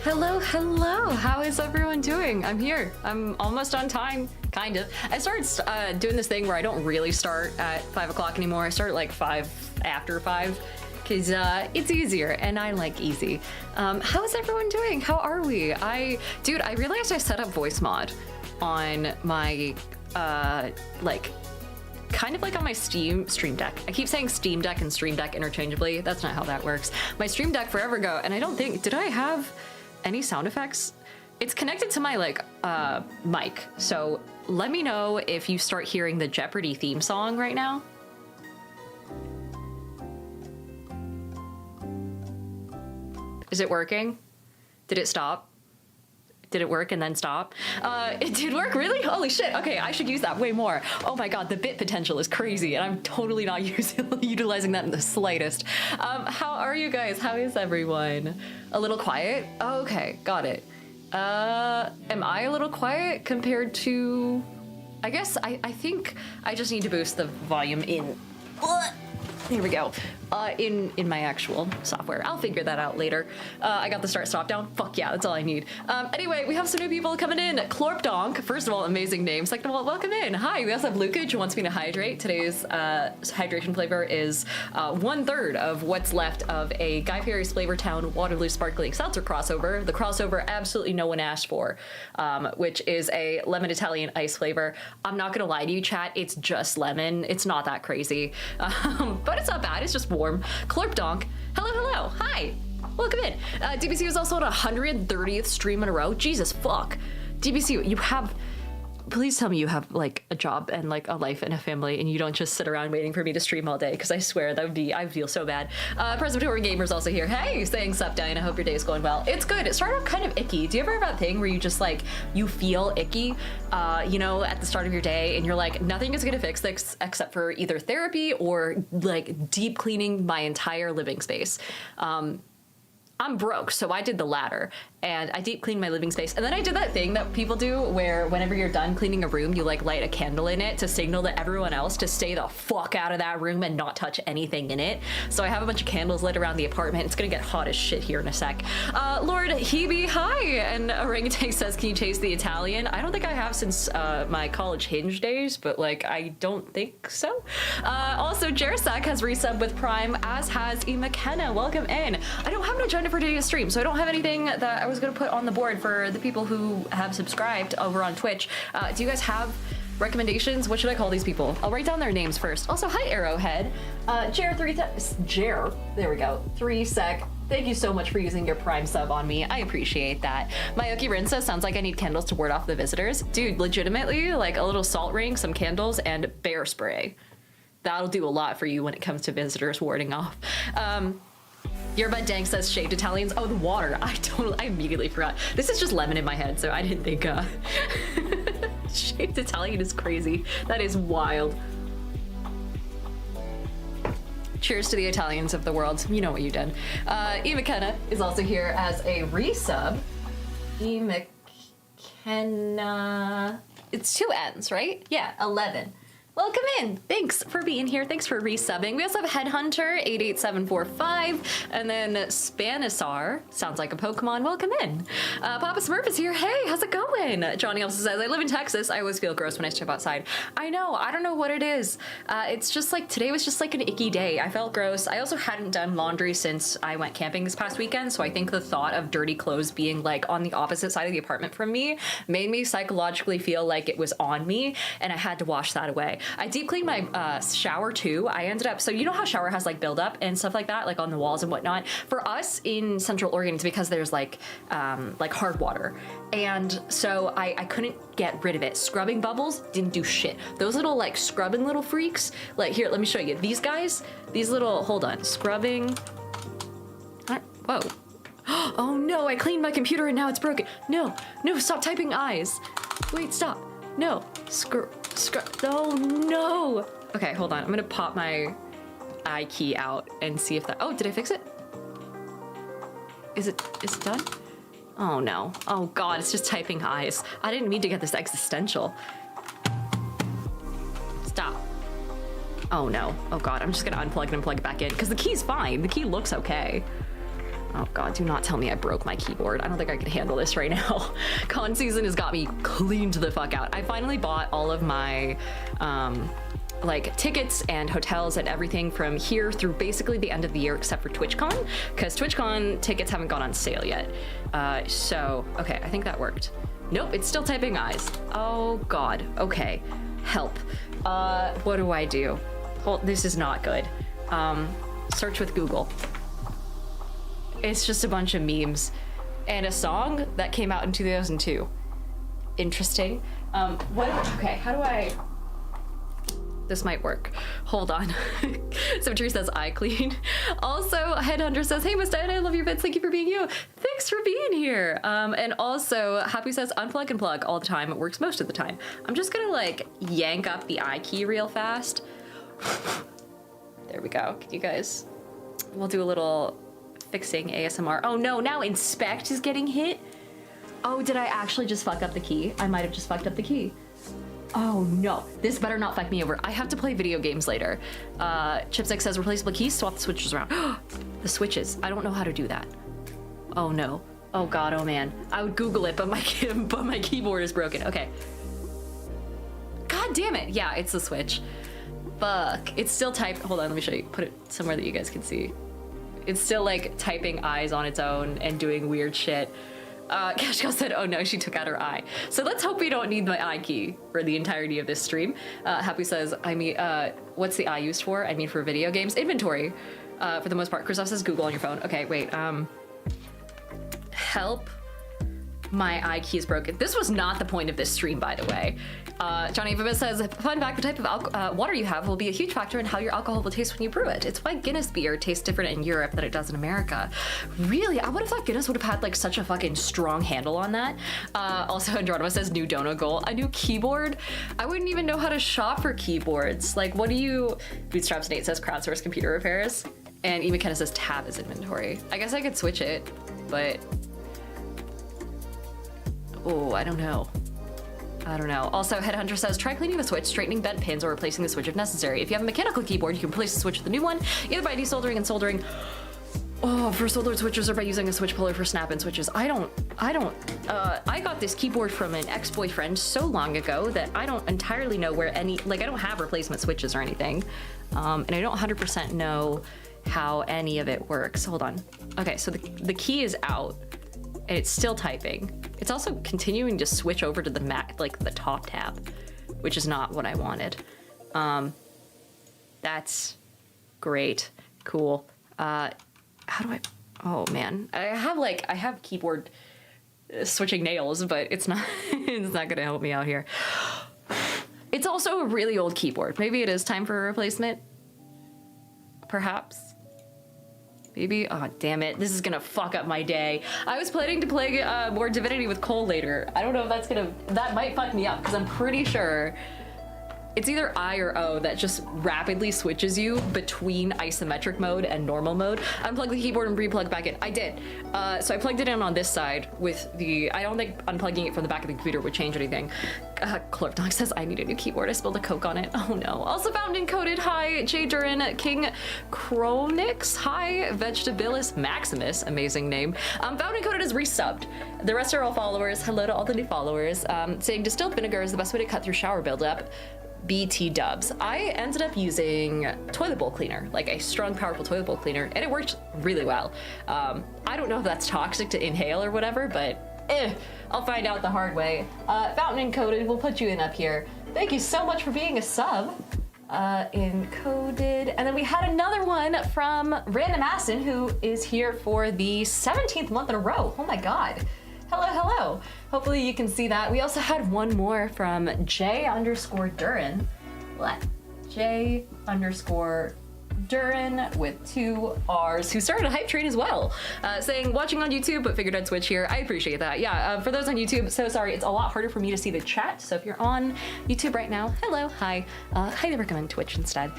Hello, hello. How is everyone doing? I'm here. I'm almost on time, kind of. I started doing this thing where I don't really start at 5 o'clock anymore. I start at like 5 after 5 because it's easier and I like easy. How is everyone doing? How are we? Dude, I realized I set up voice mod on my kind of like on my Stream Deck. I keep saying Steam Deck and Stream Deck interchangeably. That's not how that works. My Stream Deck forever ago, and I don't think, did I have any sound effects? It's connected to my mic. So let me know if you start hearing the Jeopardy theme song right now. Is it working? Did it stop? Did it work and then stop? It did work, really? Holy shit, okay, I should use that way more. Oh my god, the bit potential is crazy and I'm totally not utilizing that in the slightest. How are you guys? How is everyone? A little quiet? Oh, okay, got it. Am I a little quiet compared to... I guess I think I just need to boost the volume in... Here we go. In my actual software. I'll figure that out later. I got the start stop down. Fuck yeah, that's all I need. Anyway, we have some new people coming in. Clorpdonk, first of all, amazing name. Second of all, welcome in. Hi, we also have Lukage who wants me to hydrate. Today's hydration flavor is 1/3 of what's left of a Guy Fieri's Flavortown Waterloo Sparkling Seltzer crossover. The crossover absolutely no one asked for, which is a lemon Italian ice flavor. I'm not gonna lie to you, chat, it's just lemon. It's not that crazy, but it's not bad, it's just warm. Clorpdonk, hello, hello, hi, welcome in. DBC was also on 130th stream in a row. Jesus fuck. DBC, you have, please tell me you have like a job and like a life and a family and you don't just sit around waiting for me to stream all day, because I swear that would be, I feel so bad. Presbyterian Gamer's also here. Hey, saying sup, Diane, I hope your day is going well. It's good. It started off kind of icky. Do you ever have that thing where you just like, you feel icky, you know, at the start of your day and you're like, nothing is gonna fix this except for either therapy or like deep cleaning my entire living space. I'm broke, so I did the latter, and I deep cleaned my living space. And then I did that thing that people do where whenever you're done cleaning a room, you like light a candle in it to signal to everyone else to stay the fuck out of that room and not touch anything in it. So I have a bunch of candles lit around the apartment. It's gonna get hot as shit here in a sec. Lord Hebe, hi! And Orangutan says, can you taste the Italian? I don't think I have since my college Hinge days, but like, I don't think so. Also, Jerasak has resubbed with Prime, as has E. McKenna. Welcome in. I don't have an agenda for today's stream, so I don't have anything that I was going to put on the board for the people who have subscribed over on Twitch. Do you guys have recommendations? What should I call these people? I'll write down their names first. Also, hi Arrowhead. Jer, there we go. 3 sec. Thank you so much for using your Prime sub on me. I appreciate that. Mayuki Rinsa sounds like I need candles to ward off the visitors. Dude, legitimately, like a little salt ring, some candles, and bear spray. That'll do a lot for you when it comes to visitors warding off. Your Bud Dank says shaved Italians. Oh, the water. I immediately forgot. This is just lemon in my head, so I didn't think shaved Italian is crazy. That is wild. Cheers to the Italians of the world. You know what you did. E. McKenna is also here as a resub. E. McKenna. It's 2 N's, right? Yeah, 11. Welcome in. Thanks for being here. Thanks for resubbing. We also have Headhunter 88745, and then Spanisar, sounds like a Pokemon. Welcome in. Papa Smurf is here. Hey, how's it going? Johnny also says, I live in Texas. I always feel gross when I step outside. I know. I don't know what it is. It's just like today was just like an icky day. I felt gross. I also hadn't done laundry since I went camping this past weekend, so I think the thought of dirty clothes being like on the opposite side of the apartment from me made me psychologically feel like it was on me, and I had to wash that away. I deep cleaned my shower too. I ended up, so you know how shower has like buildup and stuff like that, like on the walls and whatnot. For us in Central Oregon, it's because there's like hard water. And so I couldn't get rid of it. Scrubbing bubbles didn't do shit. Those little like scrubbing little freaks, like here, let me show you. These guys, these little, hold on, scrubbing. Whoa. Oh no, I cleaned my computer and now it's broken. No, stop typing eyes. Wait, stop. No, oh no. Okay, hold on. I'm gonna pop my I key out and see if that, oh, did I fix it? Is it done? Oh no. Oh God, it's just typing eyes. I didn't mean to get this existential. Stop. Oh no. Oh God, I'm just gonna unplug it and plug it back in because the key's fine. The key looks okay. Oh God, do not tell me I broke my keyboard. I don't think I can handle this right now. Con season has got me cleaned the fuck out. I finally bought all of my like tickets and hotels and everything from here through basically the end of the year, except for TwitchCon, because TwitchCon tickets haven't gone on sale yet. So, okay, I think that worked. Nope, it's still typing eyes. Oh God, okay, help. What do I do? Well, this is not good. Search with Google. It's just a bunch of memes and a song that came out in 2002. Interesting. Okay, how do I... This might work. Hold on. So Tree says, I clean. Also, Headhunter says, hey, Miss Diana, I love your bits. Thank you for being you. Thanks for being here. And also, Happy says, unplug and plug all the time. It works most of the time. I'm just gonna like yank up the I key real fast. There we go. Can you guys, we'll do a little fixing ASMR. Oh no, now inspect is getting hit. Oh, did I actually just fuck up the key? I might have just fucked up the key. Oh no, this better not fuck me over. I have to play video games later. Chipstick says replaceable keys, swap the switches around. The switches, I don't know how to do that. Oh no, oh God, oh man. I would Google it, but my keyboard is broken. Okay. God damn it, yeah, it's the switch. Fuck, it's still typed. Hold on, let me show you, put it somewhere that you guys can see. It's still like typing eyes on its own and doing weird shit. Cashco said, oh no, she took out her eye. So let's hope we don't need my eye key for the entirety of this stream. Happy says, I mean, what's the eye used for? I mean, for video games. Inventory, for the most part. Christoph says Google on your phone. Okay, wait, help. My eye key is broken. This was not the point of this stream, by the way. Johnny Vivis says, fun fact, the type of water you have will be a huge factor in how your alcohol will taste when you brew it. It's why Guinness beer tastes different in Europe than it does in America. Really? I would have thought Guinness would have had like such a fucking strong handle on that. Also, Andronima says, new donut goal, a new keyboard. I wouldn't even know how to shop for keyboards. Like, what do you... Bootstraps Nate says crowdsource computer repairs. And E McKenna says tab is inventory. I guess I could switch it, but... Oh, I don't know. I don't know. Also, Headhunter says, try cleaning the switch, straightening bent pins, or replacing the switch if necessary. If you have a mechanical keyboard, you can replace the switch with a new one, either by desoldering and soldering. Oh, for soldered switches or by using a switch puller for snap-in switches. I got this keyboard from an ex-boyfriend so long ago that I don't entirely know where any, like I don't have replacement switches or anything. And I don't 100% know how any of it works. Hold on. Okay, so the key is out and it's still typing. It's also continuing to switch over to the Mac, like the top tab, which is not what I wanted. That's great. Cool. How do I, oh man. I have keyboard switching nails, but it's not, it's not gonna help me out here. It's also a really old keyboard. Maybe it is time for a replacement. Perhaps. Maybe, oh damn it, this is gonna fuck up my day. I was planning to play more Divinity with Cole later. I don't know if that might fuck me up, because I'm pretty sure it's either I or O that just rapidly switches you between isometric mode and normal mode. Unplug the keyboard and re-plug back in. I did. So I plugged it in on this side with the, I don't think unplugging it from the back of the computer would change anything. Clerpdog says, I need a new keyboard. I spilled a Coke on it. Oh no. Also found encoded. Hi, J. Durin, King Chronix. Hi, Vegetabilis Maximus. Amazing name. Found encoded as resubbed. The rest are all followers. Hello to all the new followers. Saying distilled vinegar is the best way to cut through shower buildup. BT dubs. I ended up using toilet bowl cleaner, like a strong, powerful toilet bowl cleaner, and it worked really well. I don't know if that's toxic to inhale or whatever, but I'll find out the hard way. Fountain Encoded, we'll put you in up here. Thank you so much for being a sub. Encoded. And then we had another one from Random Aston, who is here for the 17th month in a row. Oh my God. Hello, hello. Hopefully you can see that. We also had one more from J_Durin. What? J_Durin with 2 R's, who started a hype train as well, saying, watching on YouTube, but figured I'd switch here. I appreciate that. Yeah, for those on YouTube, so sorry, it's a lot harder for me to see the chat. So if you're on YouTube right now, hello, hi. Highly recommend Twitch instead.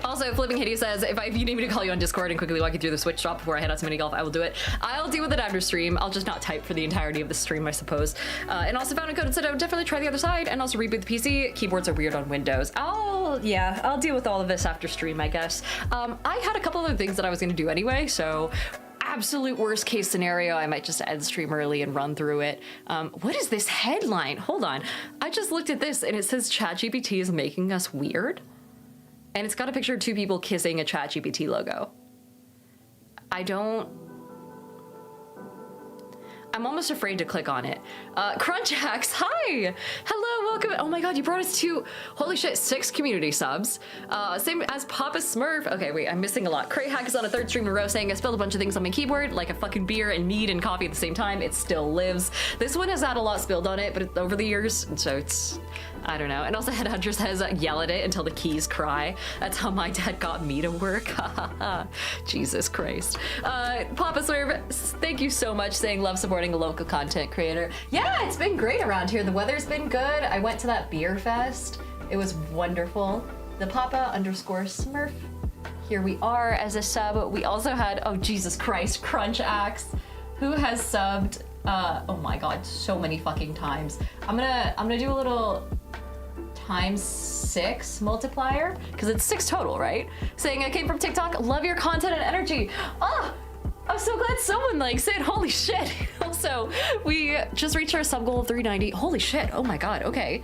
Also, Flipping Hitty says, if you need me to call you on Discord and quickly walk you through the Switch drop before I head out to mini golf, I will do it. I'll deal with it after stream. I'll just not type for the entirety of the stream, I suppose. And also found a code and said I would definitely try the other side and also reboot the PC. Keyboards are weird on Windows. I'll I'll deal with all of this after stream, I guess. I had a couple other things that I was gonna do anyway, so absolute worst case scenario, I might just end stream early and run through it. What is this headline? Hold on. I just looked at this and it says ChatGPT is making us weird. And it's got a picture of two people kissing a ChatGPT logo. I'm almost afraid to click on it. Crunchax, hi! Hello, welcome. Oh my god, you brought us to, holy shit, 6 community subs. Same as Papa Smurf. Okay, wait, I'm missing a lot. Crayhack is on a 3rd stream in a row saying I spilled a bunch of things on my keyboard, like a fucking beer and mead and coffee at the same time. It still lives. This one has had a lot spilled on it, but it's over the years, and so it's, I don't know. And also Headhunter says yell at it until the keys cry. That's how my dad got me to work. Jesus Christ. Papa Smurf, thank you so much, saying love supporting a local content creator. Yeah, it's been great around here. The weather's been good. I went to that beer fest. It was wonderful. The Papa_Smurf. Here we are as a sub. We also had, oh Jesus Christ, Crunch Axe, who has subbed, oh my god, so many fucking times. I'm gonna do a little ×6 multiplier, because it's 6 total, right? Saying I came from TikTok, love your content and energy. Oh, I'm so glad someone likes it. Holy shit. Also, we just reached our sub goal of 390. Holy shit. Oh my god. Okay.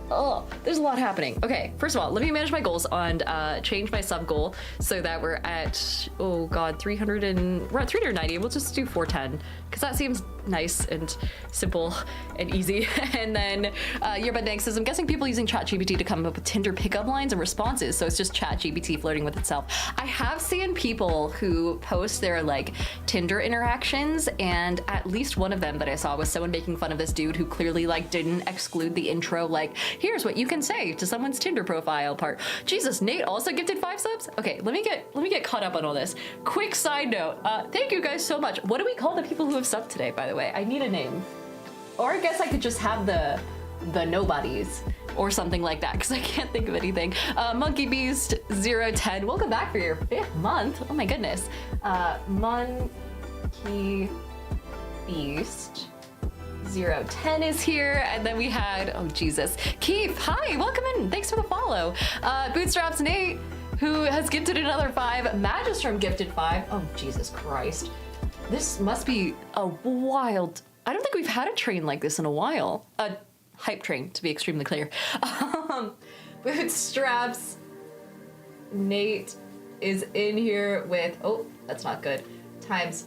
Oh, there's a lot happening. Okay, first of all, let me manage my goals and change my sub goal so that we're at, oh god, we're at 390. We'll just do 410 because that seems nice and simple and easy. And then Yearbud Dank says, I'm guessing people using ChatGPT to come up with Tinder pickup lines and responses, so it's just ChatGPT flirting with itself. I have seen people who post their like Tinder interactions, and at least one of them that I saw was someone making fun of this dude who clearly like didn't exclude the intro, like, here's what you can say to someone's Tinder profile part. Jesus, Nate also gifted 5 subs? Okay, let me get caught up on all this. Quick side note, thank you guys so much. What do we call the people who have subbed today, by the way? I need a name. Or I guess I could just have the nobodies or something like that, because I can't think of anything. Monkey Beast 010, welcome back for your 5th month. Oh my goodness. Monkey Beast 010 is here, and then we had, oh Jesus, Keith, hi, welcome in, thanks for the follow. Bootstraps Nate, who has gifted another 5, Magistrum gifted 5, oh Jesus Christ. This must be a wild, I don't think we've had a train like this in a while. A hype train, to be extremely clear. Bootstraps Nate is in here with, oh, that's not good, ×5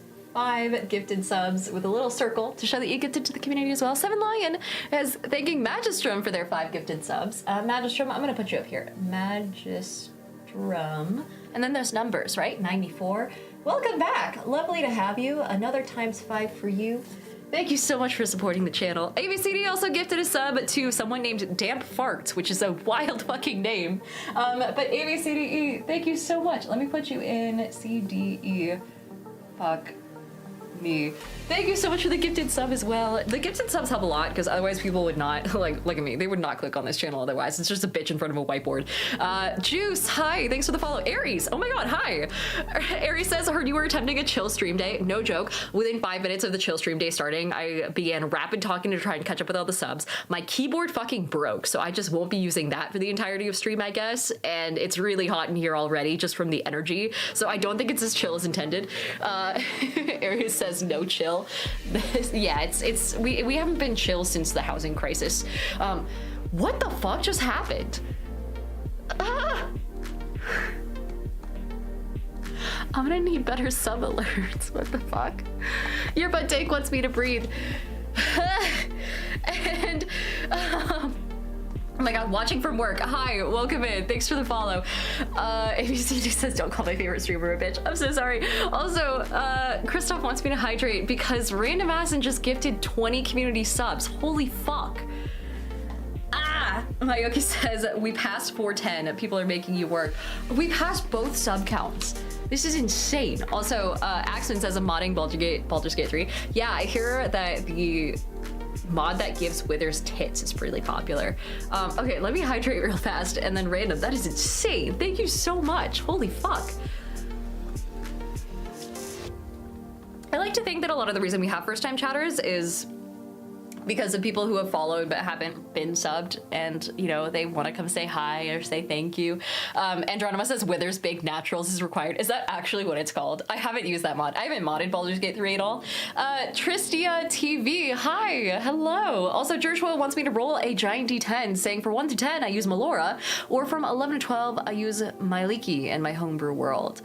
gifted subs with a little circle to show that you gifted to the community as well. 7 Lion is thanking Magistrum for their 5 gifted subs. Magistrum, I'm gonna put you up here. Magistrum. And then there's numbers, right? 94. Welcome back. Lovely to have you. Another ×5 for you. Thank you so much for supporting the channel. ABCD also gifted a sub to someone named Damp Farts, which is a wild fucking name. But ABCDE, thank you so much. Let me put you in CDE. Fuck me. Thank you so much for the gifted sub as well. The gifted subs help a lot because otherwise people would not, like, look at me, they would not click on this channel otherwise. It's just a bitch in front of a whiteboard. Juice, hi, thanks for the follow. Aries, oh my god, hi. Aries says, I heard you were attempting a chill stream day. No joke. Within 5 minutes of the chill stream day starting, I began rapid talking to try and catch up with all the subs. My keyboard fucking broke, so I just won't be using that for the entirety of stream, I guess. And it's really hot in here already just from the energy. So I don't think it's as chill as intended. Aries says no chill. Yeah, it's we haven't been chill since the housing crisis. What the fuck just happened? Ah! I'm gonna need better sub alerts. What the fuck? Your butt take wants me to breathe. And oh my god, watching from work. Hi, welcome in. Thanks for the follow. ABCD says, don't call my favorite streamer a bitch. I'm so sorry. Also, Christoph wants me to hydrate because Random Asin just gifted 20 community subs. Holy fuck. Ah! Mayoki says, we passed 410. People are making you work. We passed both sub counts. This is insane. Also, Axon says, I'm modding Baldur's Gate 3. Yeah, I hear that the mod that gives Withers tits is really popular. Okay, let me hydrate real fast and then Random. That is insane. Thank you so much. Holy fuck. I like to think that a lot of the reason we have first time chatters is because of people who have followed but haven't been subbed, and you know they want to come say hi or say thank you. Andronymous says Withers Big Naturals is required. Is that actually what it's called? I haven't used that mod. I haven't modded Baldur's Gate 3 at all. Tristia TV, hi, hello. Also, Jershua wants me to roll a giant D10, saying for 1 to 10 I use Melora, or from 11 to 12 I use Myliki in my homebrew world.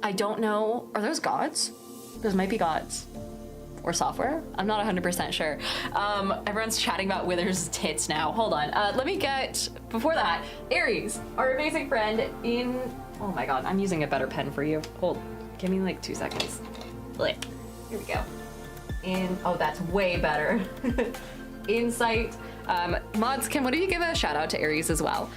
I don't know. Are those gods? Those might be gods. Or software? I'm not 100% sure. Everyone's chatting about Withers' tits now. Hold on. Let me get, before that, Aries, our amazing friend in, oh my god, I'm using a better pen for you. Hold, give me like 2 seconds. Here we go. Oh, that's way better. Insight. Mods, Kim, what do you give a shout out to Aries as well?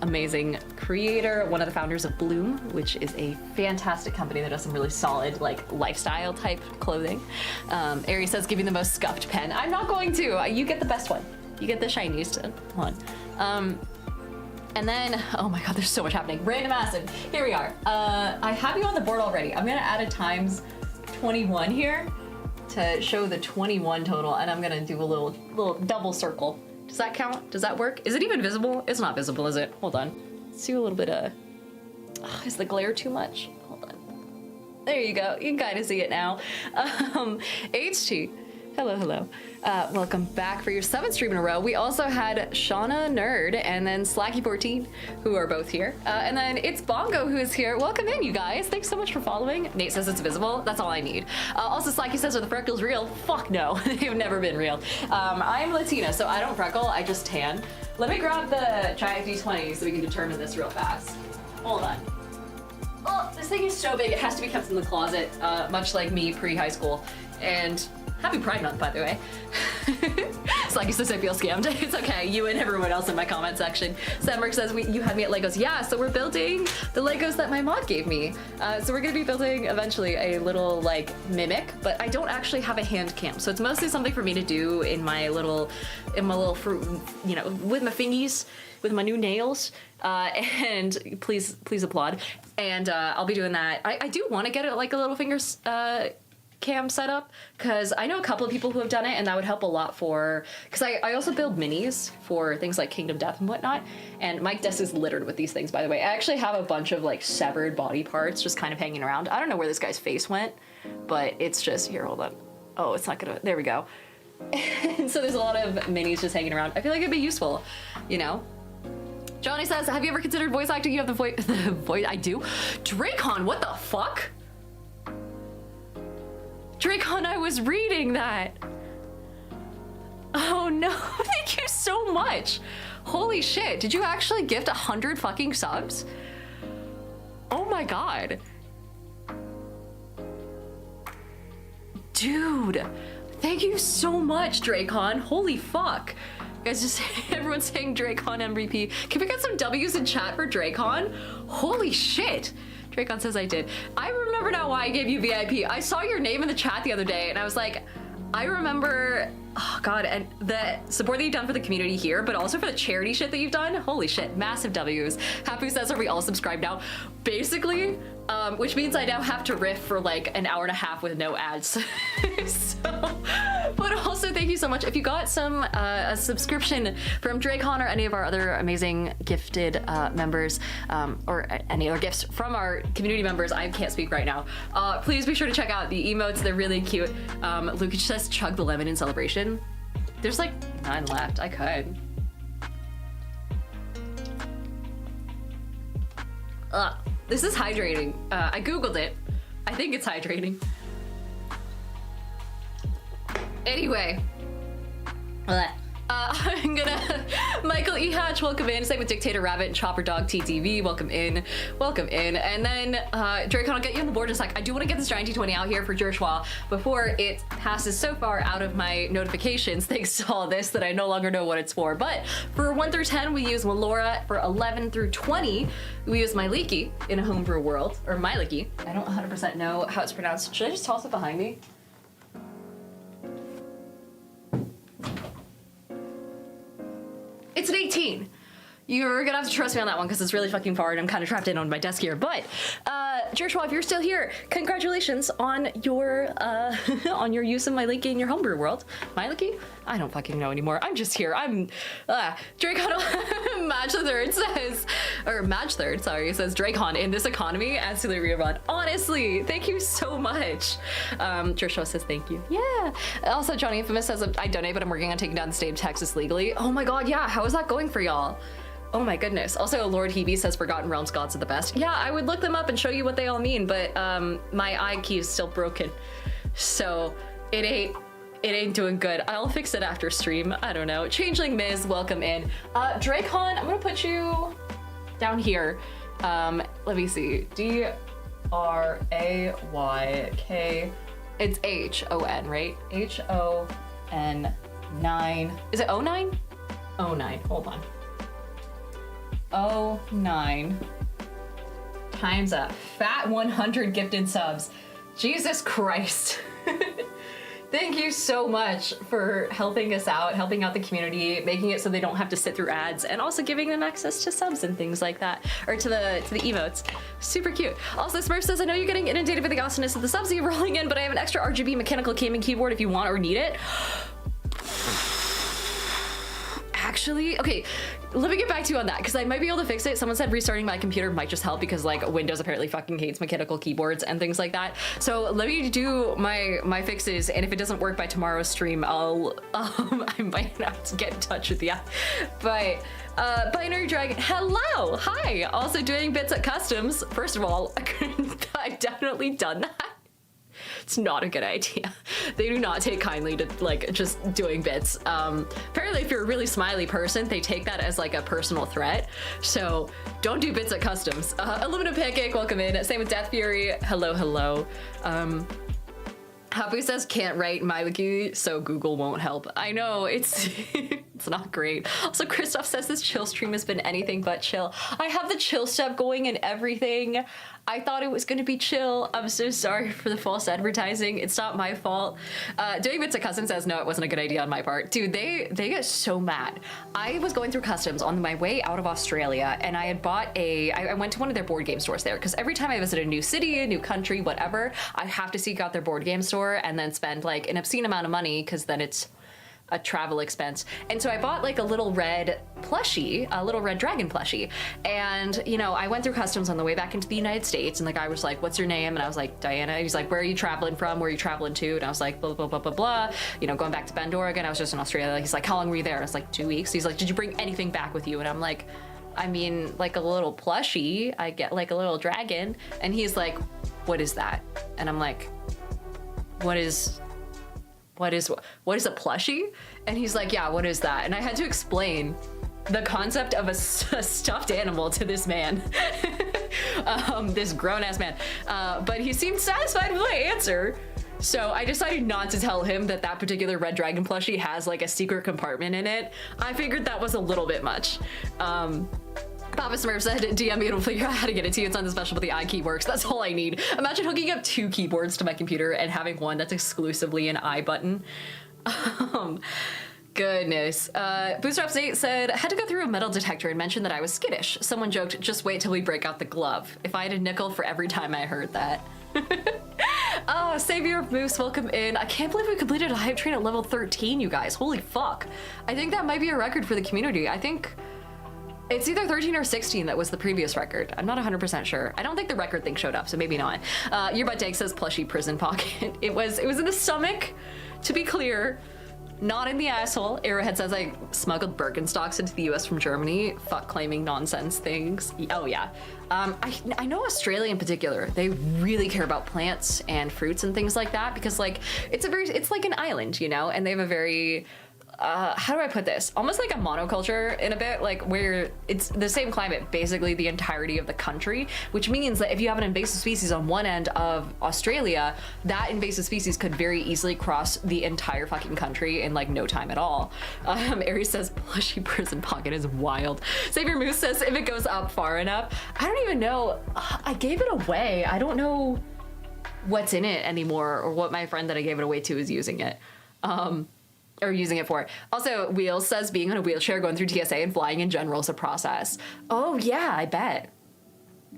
Amazing creator, one of the founders of Bloom, which is a fantastic company that does some really solid like lifestyle type clothing. Aries says, give me the most scuffed pen. I'm not going to. You get the best one. You get the shiniest one. And then, oh my god, there's so much happening. Random acid. Here we are. I have you on the board already. I'm gonna add a times 21 here to show the 21 total, and I'm gonna do a little double circle. Does that count? Does that work? Is it even visible? It's not visible, is it? Hold on. Let's do a little bit of, is the glare too much? Hold on. There you go. You can kind of see it now. HT. Hello. Welcome back for your 7th stream in a row. We also had Shauna Nerd and then Slacky14, who are both here. And then it's Bongo who is here. Welcome in, you guys. Thanks so much for following. Nate says it's visible. That's all I need. Also, Slacky says, are the freckles real? Fuck no. They've never been real. I'm Latina, so I don't freckle. I just tan. Let me grab the giant D20 so we can determine this real fast. Hold on. Oh, this thing is so big. It has to be kept in the closet, much like me pre-high school. And happy Pride Month, by the way. Slacky says I feel scammed. It's okay, you and everyone else in my comment section. Samberg says, you had me at Legos. Yeah, so we're building the Legos that my mod gave me. So we're gonna be building eventually a little like mimic, but I don't actually have a hand cam. So it's mostly something for me to do in my little fruit, you know, with my fingies, with my new nails. And please applaud. And I'll be doing that. I do want to get it like a little fingers cam setup, because I know a couple of people who have done it, and that would help a lot for, because I also build minis for things like Kingdom Death and whatnot, and my desk is littered with these things, by the way. I actually have a bunch of like severed body parts just kind of hanging around. I don't know where this guy's face went, but it's just, here, hold on. Oh, it's not gonna, there we go. And so there's a lot of minis just hanging around. I feel like it'd be useful, you know? Johnny says, have you ever considered voice acting? You have the voice, I do. Dracon, what the fuck? Dracon, I was reading that. Oh no, thank you so much. Holy shit, did you actually gift 100 fucking subs? Oh my god. Dude, thank you so much, Dracon. Holy fuck. You guys just, everyone's saying Dracon MVP. Can we get some W's in chat for Dracon? Holy shit. Dracon says I did. I remember now why I gave you VIP. I saw your name in the chat the other day and I was like, I remember, oh god, and the support that you've done for the community here, but also for the charity shit that you've done. Holy shit, massive W's. Hapu says, are we all subscribed now? Basically, which means I now have to riff for like an hour and a half with no ads. So, but also thank you so much. If you got some a subscription from Dracon or any of our other amazing gifted members, or any other gifts from our community members, I can't speak right now. Please be sure to check out the emotes. They're really cute. Luke says chug the lemon in celebration. There's like 9 left. I could. This is hydrating. I googled it. I think it's hydrating. Anyway. I'm gonna, Michael E. Hatch, welcome in. Same with Dictator Rabbit and Chopper Dog TTV, welcome in. And then Dracon, I'll get you on the board in a sec. I do want to get this giant T20 out here for Jershua before it passes so far out of my notifications thanks to all this that I no longer know what it's for. But for 1 through 10, we use Melora. For 11 through 20, we use Myliki in a homebrew world, or Myliki. I don't 100% know how it's pronounced. Should I just toss it behind me? It's an 18. You're gonna have to trust me on that one because it's really fucking far and I'm kind of trapped in on my desk here. But Joshua, if you're still here, congratulations on your on your use of my Linky in your homebrew world. My Linky? I don't fucking know anymore. I'm just here. I'm Dracon Match the Third says, or Match Third, sorry, says Dracon in this economy adds to the rerun. Honestly, thank you so much. Joshua says thank you. Yeah. Also, Johnny Infamous says I donate, but I'm working on taking down the state of Texas legally. Oh my god, yeah. How is that going for y'all? Oh my goodness. Also, Lord Hebe says Forgotten Realms gods are the best. Yeah, I would look them up and show you what they all mean, but my I key is still broken. So it ain't doing good. I'll fix it after stream. I don't know. Changeling Miz, welcome in. Dracon, I'm gonna put you down here. Let me see. D-R-A-Y-K. It's H-O-N, right? H-O-N 9. Is it 09? 09, hold on. 09 times a fat 100 gifted subs. Jesus Christ. Thank you so much for helping us out, helping out the community, making it so they don't have to sit through ads, and also giving them access to subs and things like that, or to the emotes. Super cute. Also, Smurf says, I know you're getting inundated with the awesomeness of the subs you're rolling in, but I have an extra RGB mechanical gaming keyboard if you want or need it. Actually, okay, let me get back to you on that because I might be able to fix it. Someone said restarting my computer might just help because like Windows apparently fucking hates mechanical keyboards and things like that. So let me do my fixes, and if it doesn't work by tomorrow's stream, I might have to get in touch with you. But Binary Dragon, hello, hi. Also doing bits at customs. First of all, I've definitely done that. It's not a good idea. They do not take kindly to like just doing bits. Apparently if you're a really smiley person, they take that as like a personal threat. So don't do bits at customs. Aluminum Pancake, welcome in. Same with Death Fury, hello. Happy says can't write Myliki, so Google won't help. I know, it's it's not great. Also, Christoph says this chill stream has been anything but chill. I have the chill stuff going and everything. I thought it was gonna be chill. I'm so sorry for the false advertising. It's not my fault. Doing bits at customs says no, it wasn't a good idea on my part. Dude, they get so mad. I was going through customs on my way out of Australia, and I had bought I went to one of their board game stores there, because every time I visit a new city, a new country, whatever, I have to seek out their board game store and then spend like an obscene amount of money, because then it's a travel expense. And so I bought like a little red plushie, a little red dragon plushie. And, you know, I went through customs on the way back into the United States, and the guy was like, what's your name? And I was like, Diana. He's like, where are you traveling from? Where are you traveling to? And I was like, blah, blah, blah, blah, blah. You know, going back to Bend, Oregon. I was just in Australia. He's like, how long were you there? I was like, 2 weeks. He's like, did you bring anything back with you? And I'm like, I mean, like a little plushie. I get like a little dragon. And he's like, what is that? And I'm like, what is a plushie? And he's like, yeah, what is that? And I had to explain the concept of a stuffed animal to this man, this grown-ass man. But he seemed satisfied with my answer. So I decided not to tell him that that particular red dragon plushie has like a secret compartment in it. I figured that was a little bit much. Papa Smurf said, DM me, it'll figure out how to get it to you. It's on the special, but the I key works. That's all I need. Imagine hooking up 2 keyboards to my computer and having one that's exclusively an I button. Goodness. Bootstraps 8 said, I had to go through a metal detector and mention that I was skittish. Someone joked, just wait till we break out the glove. If I had a nickel for every time I heard that. Oh, Savior of Moose, welcome in. I can't believe we completed a hype train at level 13, you guys. Holy fuck. I think that might be a record for the community. I think it's either 13 or 16 that was the previous record. I'm not 100% sure. I don't think the record thing showed up, so maybe not. Your butt Dank says plushie prison pocket. It was in the stomach, to be clear, not in the asshole. Arrowhead says I smuggled Birkenstocks into the US from Germany. Fuck claiming nonsense things. Oh yeah. I know Australia in particular, they really care about plants and fruits and things like that, because like it's like an island, you know, and they have a very how do I put this? Almost like a monoculture in a bit, like where it's the same climate basically the entirety of the country, which means that if you have an invasive species on one end of Australia, that invasive species could very easily cross the entire fucking country in like no time at all. Aries says plushy prison pocket is wild. Savior Moose says if it goes up far enough. I don't even know. I gave it away. I don't know what's in it anymore, or what my friend that I gave it away to is using it. or using it for. Also, Wheels says being on a wheelchair, going through TSA, and flying in general is a process. Oh yeah, I bet.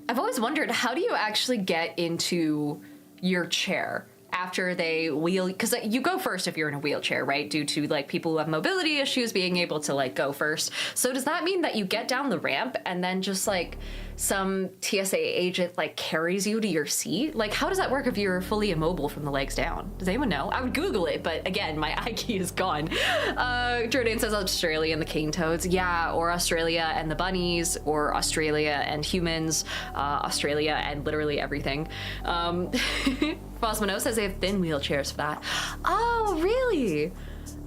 I've always wondered, how do you actually get into your chair after they wheel? Because you go first if you're in a wheelchair, right? Due to like people who have mobility issues being able to like go first. So does that mean that you get down the ramp and then just like some TSA agent like carries you to your seat? Like, how does that work if you're fully immobile from the legs down? Does anyone know? I would Google it, but again, my IQ is gone. Jordan says Australia and the cane toads. Yeah, or Australia and the bunnies, or Australia and humans, Australia and literally everything. Fosmano says they have thin wheelchairs for that. Oh, really?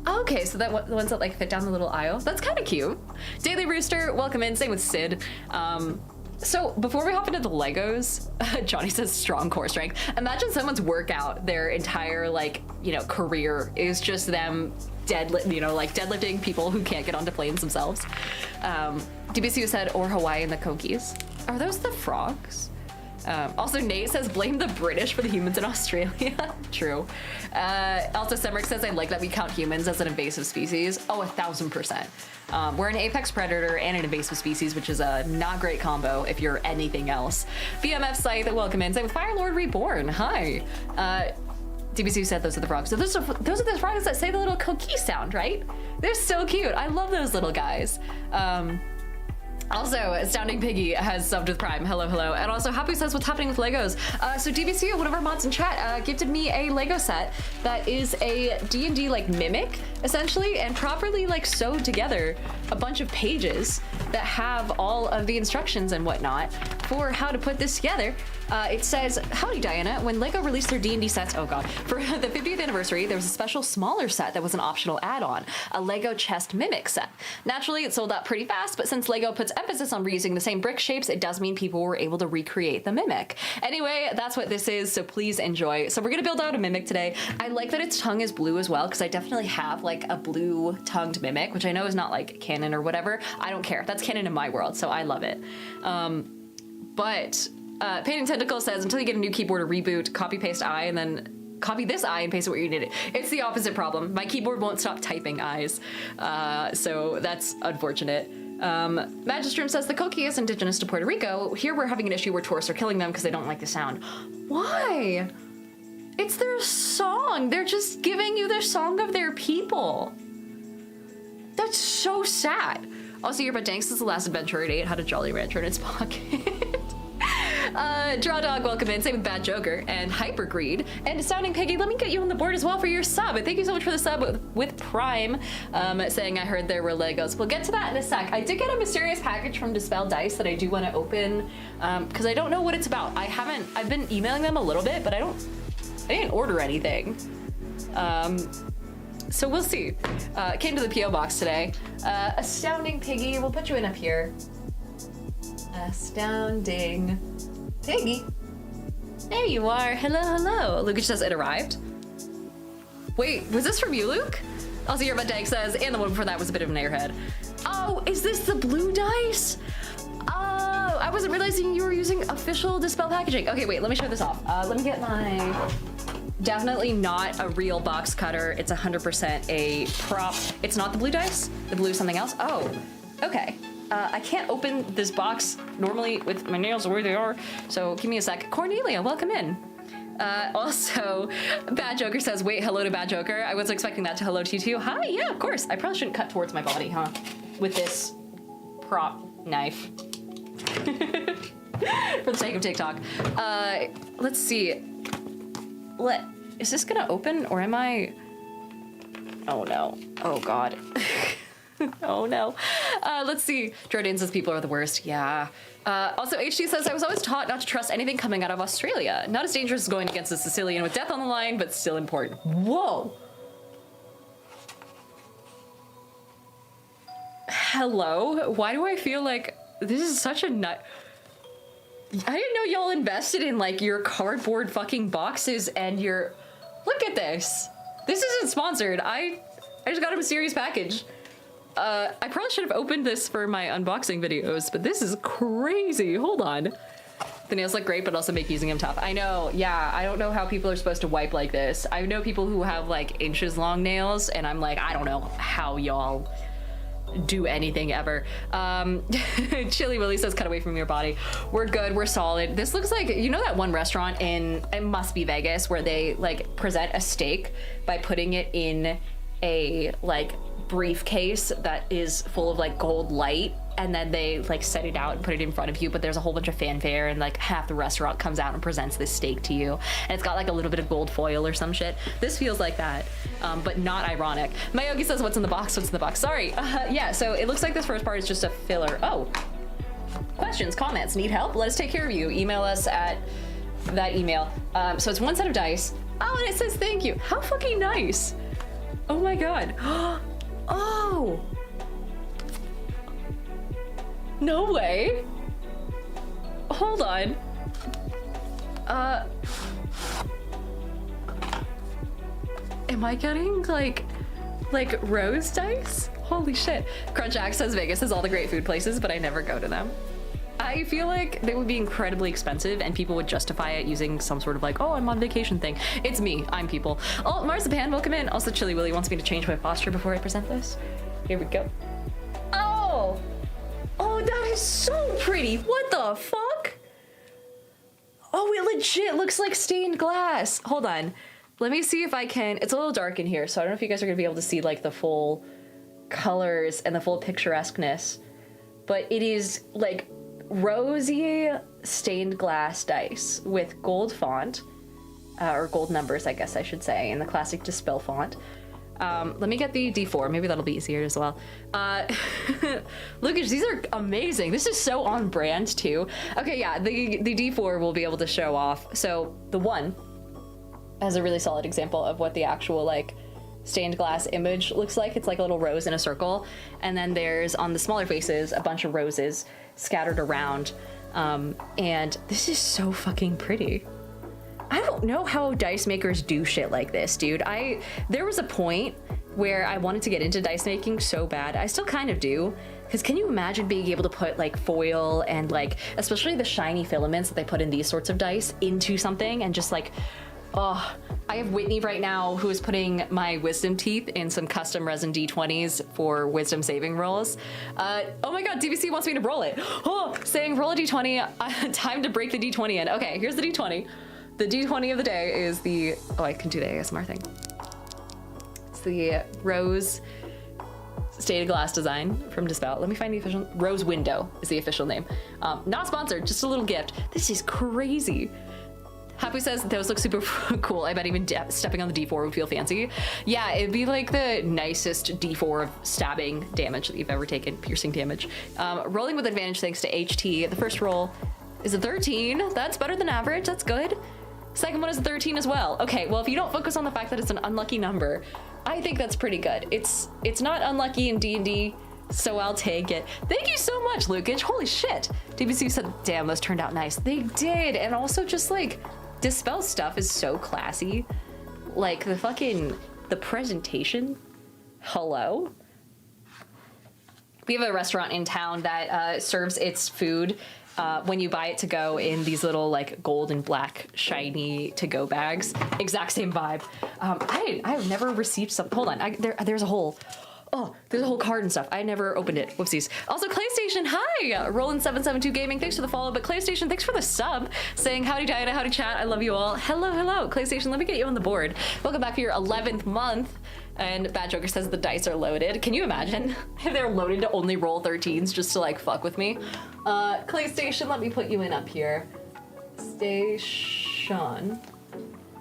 Okay, so that the ones that like fit down the little aisle. That's kind of cute. Daily Rooster, welcome in. Same with Sid. So before we hop into the Legos, Johnny says strong core strength. Imagine someone's workout, their entire like, you know, career is just them deadlifting people who can't get onto planes themselves. DBCU said, or Hawaii and the Kokies. Are those the frogs? Also, Nate says, blame the British for the humans in Australia. True. Also, Semric says, I like that we count humans as an invasive species. Oh, 1000%. We're an apex predator and an invasive species, which is a not great combo if you're anything else. BMF site, welcome in. Same with Firelord Reborn. Hi. DBC said those are the frogs. So those are the frogs that say the little coquille sound, right? They're so cute. I love those little guys. Also, Astounding Piggy has subbed with Prime. Hello, hello. And also, Hapu says, what's happening with Legos? So DBC, one of our mods in chat, gifted me a Lego set that is a D&D like mimic, essentially, and properly like sewed together a bunch of pages that have all of the instructions and whatnot for how to put this together. It says, howdy Diana, when LEGO released their D&D sets, oh god, for the 50th anniversary, there was a special smaller set that was an optional add-on, a LEGO chest mimic set. Naturally, it sold out pretty fast, but since LEGO puts emphasis on reusing the same brick shapes, it does mean people were able to recreate the mimic. Anyway, that's what this is, so please enjoy. So we're gonna build out a mimic today. I like that its tongue is blue as well, because I definitely have like a blue-tongued mimic, which I know is not like canon or whatever. I don't care, that's canon in my world, so I love it. Painting Tentacle says, until you get a new keyboard or reboot, copy paste I and then copy this I and paste it where you need it. It's the opposite problem. My keyboard won't stop typing I's, so that's unfortunate. Magistrum says the coqui is indigenous to Puerto Rico. Here we're having an issue where tourists are killing them because they don't like the sound. Why? It's their song. They're just giving you the song of their people. That's so sad. Also, your Danks is the last adventure it ate had a Jolly Rancher in its pocket. Draw Dog, welcome in. Same with Bad Joker and Hyper Greed. And Astounding Piggy, let me get you on the board as well for your sub. And thank you so much for the sub with Prime, saying I heard there were Legos. We'll get to that in a sec. I did get a mysterious package from Dispel Dice that I do want to open, because I don't know what it's about. I've been emailing them a little bit, but I didn't order anything. So we'll see. Came to the P.O. box today. Astounding Piggy, we'll put you in up here. Astounding Piggy. There you are. Hello, hello. Lucas says it arrived. Wait, was this from you, Luke? Also, your Dank says, and the one before that was a bit of an airhead. Oh, is this the blue dice? Oh, I wasn't realizing you were using official Dispel packaging. Okay, wait, let me show this off. Let me get my... Definitely not a real box cutter. It's 100% a prop. It's not the blue dice. The blue is something else. Oh, okay. I can't open this box normally with my nails where they are, so give me a sec. Cornelia, welcome in. Also, Bad Joker says, wait, hello to Bad Joker. I wasn't expecting that to hello to you too. Hi, yeah, of course. I probably shouldn't cut towards my body, huh? With this prop knife. For the sake of TikTok. Let's see. Is this gonna open or am I? Oh no. Oh god. Oh no. Let's see. Jordan says people are the worst. Yeah. Also, HT says, I was always taught not to trust anything coming out of Australia. Not as dangerous as going against a Sicilian with death on the line, but still important. Whoa. Hello? Why do I feel like this is such a nut? I didn't know y'all invested in like your cardboard fucking boxes and your... Look at this. This isn't sponsored. I just got a mysterious package. I probably should have opened this for my unboxing videos, but this is crazy. Hold on. The nails look great, but also make using them tough. I know, yeah, I don't know how people are supposed to wipe like this. I know people who have like inches long nails, and I'm like, I don't know how y'all do anything ever. Chili Willy says, cut away from your body. We're good, we're solid. This looks like, you know that one restaurant in, it must be Vegas, where they like present a steak by putting it in a like briefcase that is full of like gold light, and then they like set it out and put it in front of you, but there's a whole bunch of fanfare and like half the restaurant comes out and presents this steak to you, and it's got like a little bit of gold foil or some shit. This feels like that, but not ironic. Mayogi says, what's in the box? What's in the box? Sorry. Yeah, so it looks like this first part is just a filler. Oh, questions, comments, need help? Let us take care of you. Email us at that email. So it's one set of dice. Oh, and it says thank you. How fucking nice. Oh my God. Oh. No way. Hold on. Am I getting like rose dice? Holy shit. Crunchax says Vegas has all the great food places, but I never go to them. I feel like they would be incredibly expensive and people would justify it using some sort of like, oh, I'm on vacation thing. It's me, I'm people. Oh, Marzipan, welcome in. Also, Chili Willy wants me to change my posture before I present this. Here we go. Oh! Oh, that is so pretty. What the fuck? Oh, it legit looks like stained glass. Hold on. Let me see if I can. It's a little dark in here, so I don't know if you guys are gonna be able to see like the full colors and the full picturesqueness, but it is like rosy stained glass dice with gold font, or gold numbers, I guess I should say, in the classic Dispel font. Let me get the D4. Maybe that'll be easier as well. Lucas, these are amazing. This is so on brand too. Okay, yeah, the D4 will be able to show off. So the one has a really solid example of what the actual like stained glass image looks like. It's like a little rose in a circle. And then there's on the smaller faces, a bunch of roses scattered around. And this is so fucking pretty. I don't know how dice makers do shit like this, dude. There was a point where I wanted to get into dice making so bad. I still kind of do. Because can you imagine being able to put like foil and like, especially the shiny filaments that they put in these sorts of dice into something and just like, oh, I have Whitney right now who is putting my wisdom teeth in some custom resin D20s for wisdom saving rolls. Oh my God, DBC wants me to roll it. Oh, saying roll a D20, time to break the D20 in. Okay, here's the D20. The D20 of the day is the, oh, I can do the ASMR thing. It's the rose stained glass design from Dispel. Let me find the official, Rose Window is the official name. Not sponsored, just a little gift. This is crazy. Happy says those look super cool. I bet even stepping on the D4 would feel fancy. Yeah, it'd be like the nicest D4 of stabbing damage that you've ever taken, piercing damage. Rolling with advantage thanks to HT. The first roll is a 13. That's better than average, that's good. Second one is a 13 as well. Okay, well, if you don't focus on the fact that it's an unlucky number, I think that's pretty good. It's not unlucky in D&D, so I'll take it. Thank you so much, Lukage. Holy shit. DBC said, damn, those turned out nice. They did, and also just like, Dispel stuff is so classy. Like the presentation, hello? We have a restaurant in town that serves its food when you buy it to go in these little like gold and black shiny to-go bags. Exact same vibe. I've never received some, hold on, there's a whole, oh, there's a whole card and stuff. I never opened it. Whoopsies. Also, ClayStation, hi! Rollin772 Gaming, thanks for the follow, but ClayStation, thanks for the sub. Saying howdy Diana, howdy chat, I love you all. Hello, hello. ClayStation, let me get you on the board. Welcome back for your 11th month. And Bad Joker says the dice are loaded. Can you imagine if they're loaded to only roll 13s just to like fuck with me? ClayStation, let me put you in up here. Station.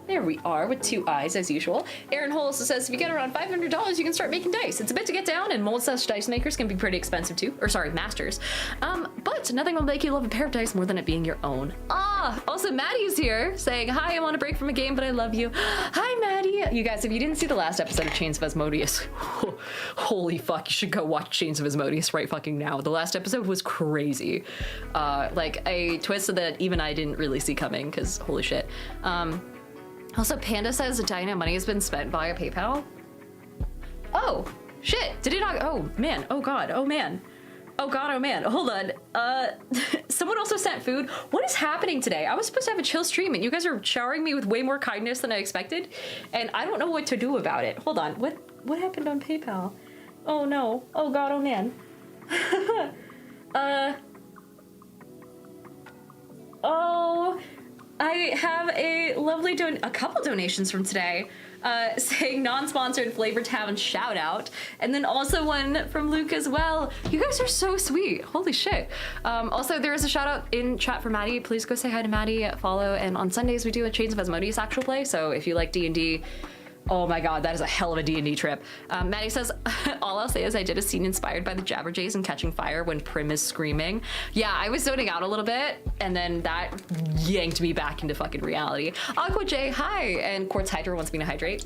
There we are, with 2 eyes, as usual. Aaron Hole also says, if you get around $500, you can start making dice. It's a bit to get down, and mold-slash dice makers can be pretty expensive too. Or sorry, masters. But nothing will make you love a pair of dice more than it being your own. Also Maddie's here, saying, hi, I'm on a break from a game, but I love you. Hi, Maddie. You guys, if you didn't see the last episode of Chains of Asmodeus, holy fuck, you should go watch Chains of Asmodeus right fucking now. The last episode was crazy. Like a twist that even I didn't really see coming, because holy shit. Also, Panda says Diana money has been spent via PayPal. Oh, shit. Did it not? Oh, man. Oh, God. Oh, man. Oh god, oh man, hold on. Someone also sent food. What is happening today? I was supposed to have a chill stream and you guys are showering me with way more kindness than I expected. And I don't know what to do about it. Hold on, what happened on PayPal? Oh no, oh god, oh man. Oh, I have a lovely a couple donations from today. Saying non-sponsored Flavor Town shout out, and then also one from Luke as well. You guys are so sweet. Holy shit. Also, there is a shout out in chat for Maddie. Please go say hi to Maddie, follow, and on Sundays we do a Chains of Asmodeus actual play, so if you like D&D, oh my god, that is a hell of a D&D trip. Maddie says, all I'll say is I did a scene inspired by the Jabberjays in Catching Fire when Prim is screaming. Yeah, I was zoning out a little bit, and then that yanked me back into fucking reality. Aqua J, hi! And Quartz Hydra wants me to hydrate.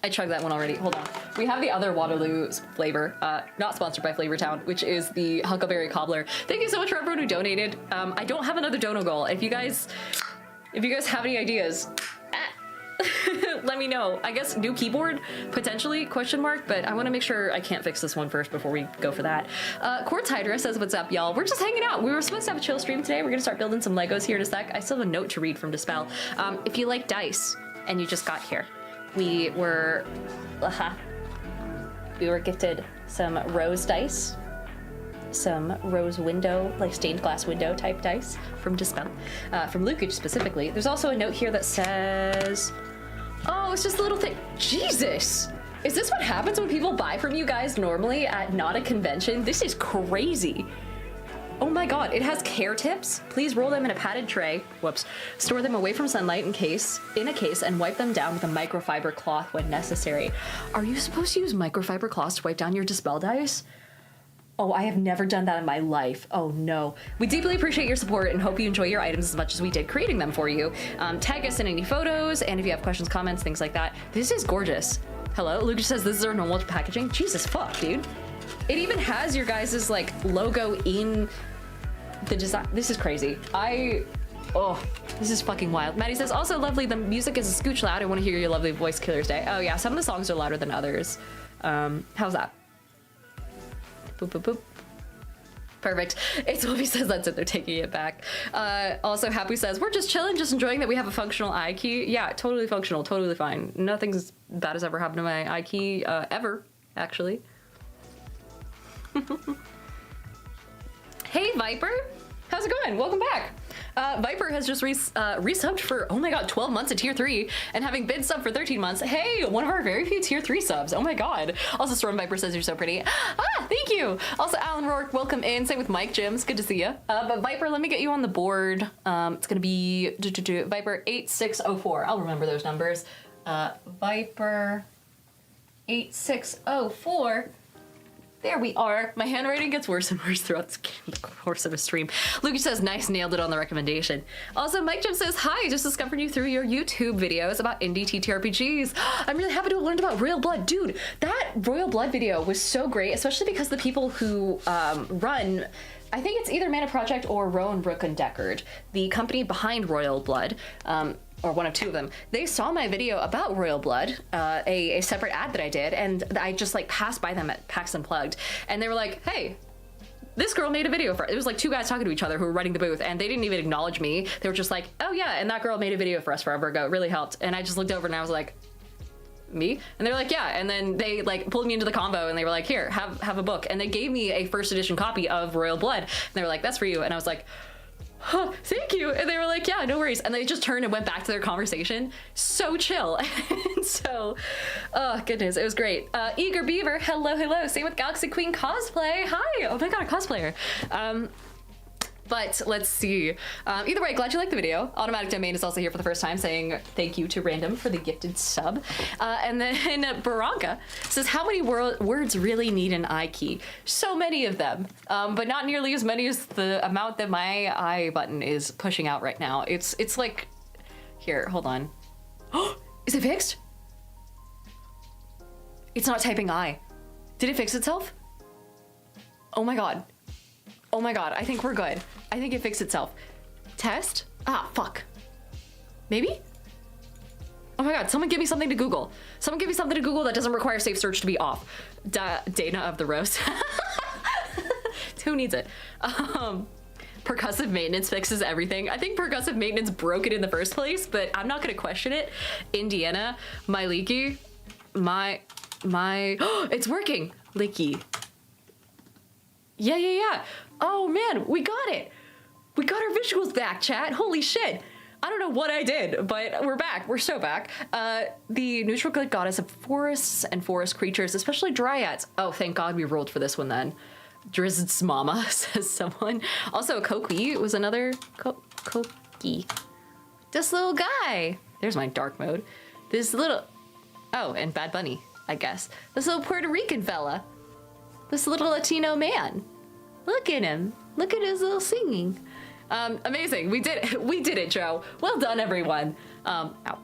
I chugged that one already, hold on. We have the other Waterloo flavor, not sponsored by Flavor Town, which is the Huckleberry Cobbler. Thank you so much for everyone who donated. I don't have another dono goal. If you guys have any ideas, let me know. I guess new keyboard, potentially, question mark, but I want to make sure I can't fix this one first before we go for that. Quartz Hydra says, what's up, y'all? We're just hanging out. We were supposed to have a chill stream today. We're going to start building some Legos here in a sec. I still have a note to read from Dispel. If you like dice and you just got here, we were gifted some rose dice, some rose window, like stained glass window type dice from Dispel, from Lukage specifically. There's also a note here that says, oh, it's just a little thing. Jesus! Is this what happens when people buy from you guys normally at not a convention? This is crazy. Oh my god, it has care tips. Please roll them in a padded tray. Whoops. Store them away from sunlight in a case and wipe them down with a microfiber cloth when necessary. Are you supposed to use microfiber cloths to wipe down your Dispel dice? Oh, I have never done that in my life. Oh no. We deeply appreciate your support and hope you enjoy your items as much as we did creating them for you. Tag us in any photos, and if you have questions, comments, things like that. This is gorgeous. Hello, Lucas says this is our normal packaging. Jesus fuck, dude. It even has your guys' like logo in the design. This is crazy. Oh, this is fucking wild. Maddie says, also lovely, the music is a scooch loud. I want to hear your lovely voice, Killer's Day. Oh yeah, some of the songs are louder than others. How's that? Boop, boop, boop. Perfect. It's Wolfie says that's it, they're taking it back. Also, Happy says, we're just chilling, just enjoying that we have a functional I key. Yeah, totally functional, totally fine. Nothing's bad has ever happened to my I key, ever, actually. Hey, Viper. How's it going? Welcome back. Viper has just resubbed for, oh my god, 12 months at tier 3, and having been sub for 13 months. Hey, one of our very few tier 3 subs. Oh my god. Also, Storm Viper says you're so pretty. Ah, thank you. Also, Alan Rourke, welcome in. Same with Mike Jims. Good to see you. But Viper, let me get you on the board. It's gonna be Viper 8604. I'll remember those numbers. Viper 8604. There we are. My handwriting gets worse and worse throughout the course of a stream. Lucas says, nice, nailed it on the recommendation. Also, Mike Jim says, hi, just discovered you through your YouTube videos about indie TTRPGs. I'm really happy to have learned about Royal Blood. Dude, that Royal Blood video was so great, especially because the people who run, I think it's either Mana Project or Rowan, Brook, and Deckard, the company behind Royal Blood, or one of two of them, they saw my video about Royal Blood, a separate ad that I did, and I just like passed by them at PAX Unplugged, and they were like, hey, this girl made a video for it. It was like two guys talking to each other who were running the booth, and they didn't even acknowledge me. They were just like, oh yeah, and that girl made a video for us forever ago. It really helped. And I just looked over and I was like, me? And they're like, yeah. And then they like pulled me into the combo and they were like, here, have a book. And they gave me a first edition copy of Royal Blood. And they were like, that's for you. And I was like, huh, thank you. And they were like, yeah, no worries. And they just turned and went back to their conversation. So chill. And so, oh goodness, it was great. Eager Beaver, hello, hello. Same with Galaxy Queen Cosplay. Hi, oh my God, a cosplayer. But let's see. Either way, glad you liked the video. Automatic Domain is also here for the first time, saying thank you to Random for the gifted sub. And then Baranka says, how many words really need an I key? So many of them, but not nearly as many as the amount that my I button is pushing out right now. It's like, here, hold on. Oh, is it fixed? It's not typing I. Did it fix itself? Oh my God. Oh my God, I think we're good. I think it fixed itself. Test? Ah, fuck. Maybe? Oh my God, someone give me something to Google. Someone give me something to Google that doesn't require safe search to be off. Dana of the roast. Who needs it? Percussive maintenance fixes everything. I think percussive maintenance broke it in the first place, but I'm not gonna question it. Indiana, my leaky, my, it's working. Leaky. Yeah. Oh man, we got it. We got our visuals back, chat. Holy shit. I don't know what I did, but we're back. We're so back. The neutral good goddess of forests and forest creatures, especially dryads. Oh, thank God we rolled for this one then. Drizzt's mama, says someone. Also, Koki was another Koki. This little guy. There's my dark mode. This little... Oh, and Bad Bunny, I guess. This little Puerto Rican fella. This little Latino man. Look at him. Look at his little singing. Amazing. We did it. We did it, Joe. Well done, everyone. Ow.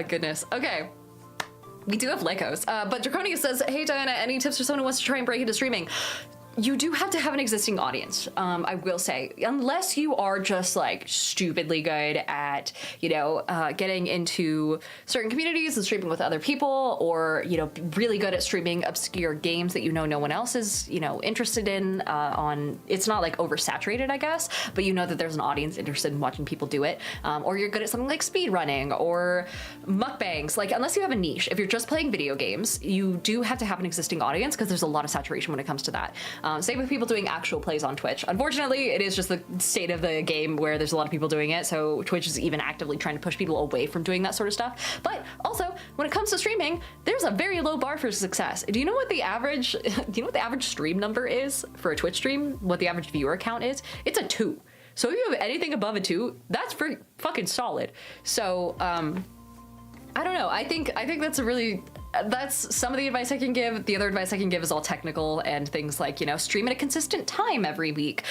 Goodness. Okay. We do have Lekos, but Draconia says, hey, Diana, any tips for someone who wants to try and break into streaming? You do have to have an existing audience, I will say, unless you are just like stupidly good at, getting into certain communities and streaming with other people, or, really good at streaming obscure games that no one else is, interested in it's not like oversaturated, I guess, but that there's an audience interested in watching people do it, or you're good at something like speed running or mukbangs. Like, unless you have a niche, if you're just playing video games, you do have to have an existing audience because there's a lot of saturation when it comes to that. Same with people doing actual plays on Twitch. Unfortunately, it is just the state of the game where there's a lot of people doing it, so Twitch is even actively trying to push people away from doing that sort of stuff. But also, when it comes to streaming, there's a very low bar for success. Do you know what the average stream number is for a Twitch stream? What the average viewer count is? It's a 2. So if you have anything above a 2, that's pretty fucking solid. So, I don't know. I think that's some of the advice I can give. The other advice I can give is all technical and things like, stream at a consistent time every week.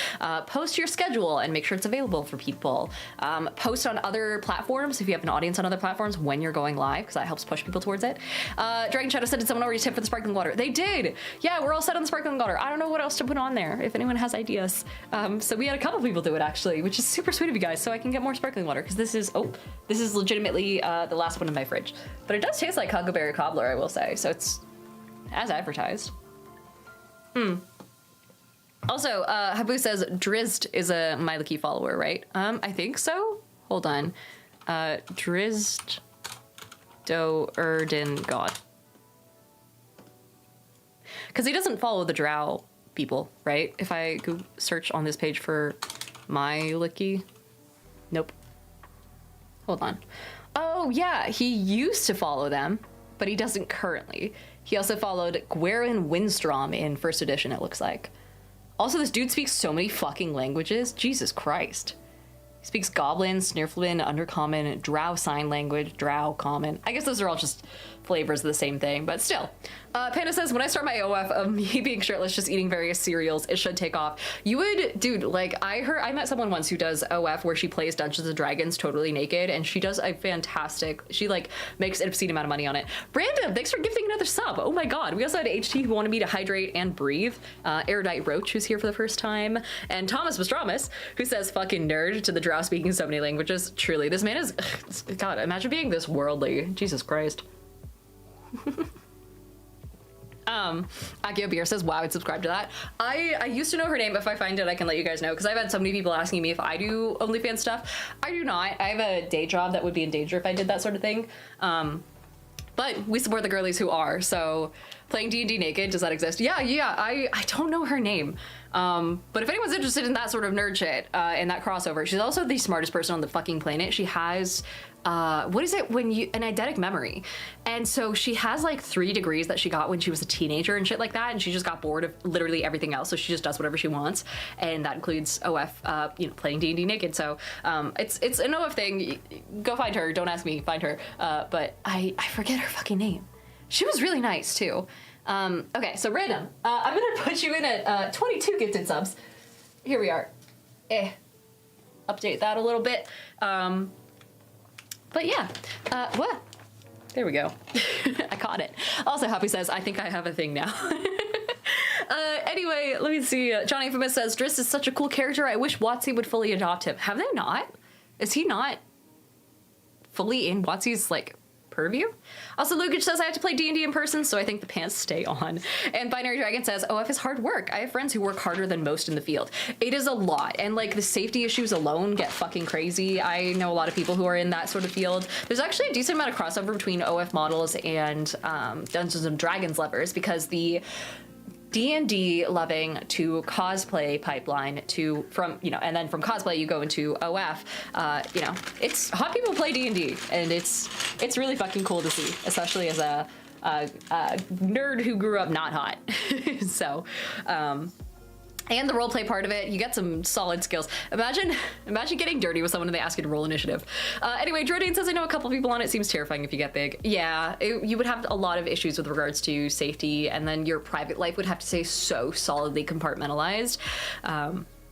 Post your schedule and make sure it's available for people. Post on other platforms if you have an audience on other platforms when you're going live, because that helps push people towards it. Dragon Shadow said, did someone already tip for the sparkling water? They did. Yeah, we're all set on the sparkling water. I don't know what else to put on there if anyone has ideas. So we had a couple people do it actually, which is super sweet of you guys, so I can get more sparkling water, because this is legitimately the last one in my fridge. But it does taste like huckleberry cobbler, I will say, so it's as advertised. Also, Habu says Drizzt is a Myliki follower, right? I think so. Hold on. Drizzt Do Erdin God. Because he doesn't follow the drow people, right? If I go search on this page for Myliki. Nope. Hold on. Oh yeah, he used to follow them, but he doesn't currently. He also followed Gweren Windstrom in first edition, it looks like. Also, this dude speaks so many fucking languages. Jesus Christ. He speaks Goblin, Snirflin, Undercommon, Drow Sign Language, Drow Common. I guess those are all just flavors of the same thing, but still. Panda says, when I start my OF of me being shirtless, just eating various cereals, it should take off. You would, dude, like, I met someone once who does OF where she plays Dungeons and Dragons totally naked, and she does a fantastic, she like makes an obscene amount of money on it. Brandon, thanks for gifting another sub. Oh my God. We also had HT who wanted me to hydrate and breathe. Erudite Roach, who's here for the first time. And Thomas Mastramus, who says, fucking nerd to the drow speaking so many languages. Truly, this man is, God, imagine being this worldly. Jesus Christ. Akio Beer says, wow, I'd subscribe to that. I used to know her name. If I find it, I can let you guys know, because I've had so many people asking me if I do OnlyFans stuff. I do not. I have a day job that would be in danger if I did that sort of thing. But we support the girlies who are, so playing D&D naked, does that exist? Yeah, I don't know her name. But if anyone's interested in that sort of nerd shit, and that crossover, she's also the smartest person on the fucking planet. She has, what is it when you, an eidetic memory. And so she has like 3 degrees that she got when she was a teenager and shit like that. And she just got bored of literally everything else. So she just does whatever she wants. And that includes OF, playing D&D naked. So, it's an OF thing. Go find her. Don't ask me, find her. But I forget her fucking name. She was really nice too. Okay, so random. I'm gonna put you in at 22 gifted subs. Here we are. Update that a little bit. But yeah, what? There we go. I caught it. Also, Happy says, I think I have a thing now. Anyway, let me see. Johnny Infamous says, Driss is such a cool character. I wish WotC would fully adopt him. Have they not? Is he not fully in WotC's, like, Purview. Also, Lukic says I have to play D&D in person, so I think the pants stay on. And Binary Dragon says, OF is hard work. I have friends who work harder than most in the field. It is a lot, and like the safety issues alone get fucking crazy. I know a lot of people who are in that sort of field. There's actually a decent amount of crossover between OF models and Dungeons and Dragons lovers, because the D&D loving to cosplay pipeline to and then from cosplay you go into OF. It's hot people play D&D, and it's really fucking cool to see, especially as a nerd who grew up not hot. So and the roleplay part of it, you get some solid skills. Imagine getting dirty with someone and they ask you to roll initiative. Anyway, Drodane says, I know a couple people on it. Seems terrifying if you get big. Yeah, you would have a lot of issues with regards to safety, and then your private life would have to stay so solidly compartmentalized.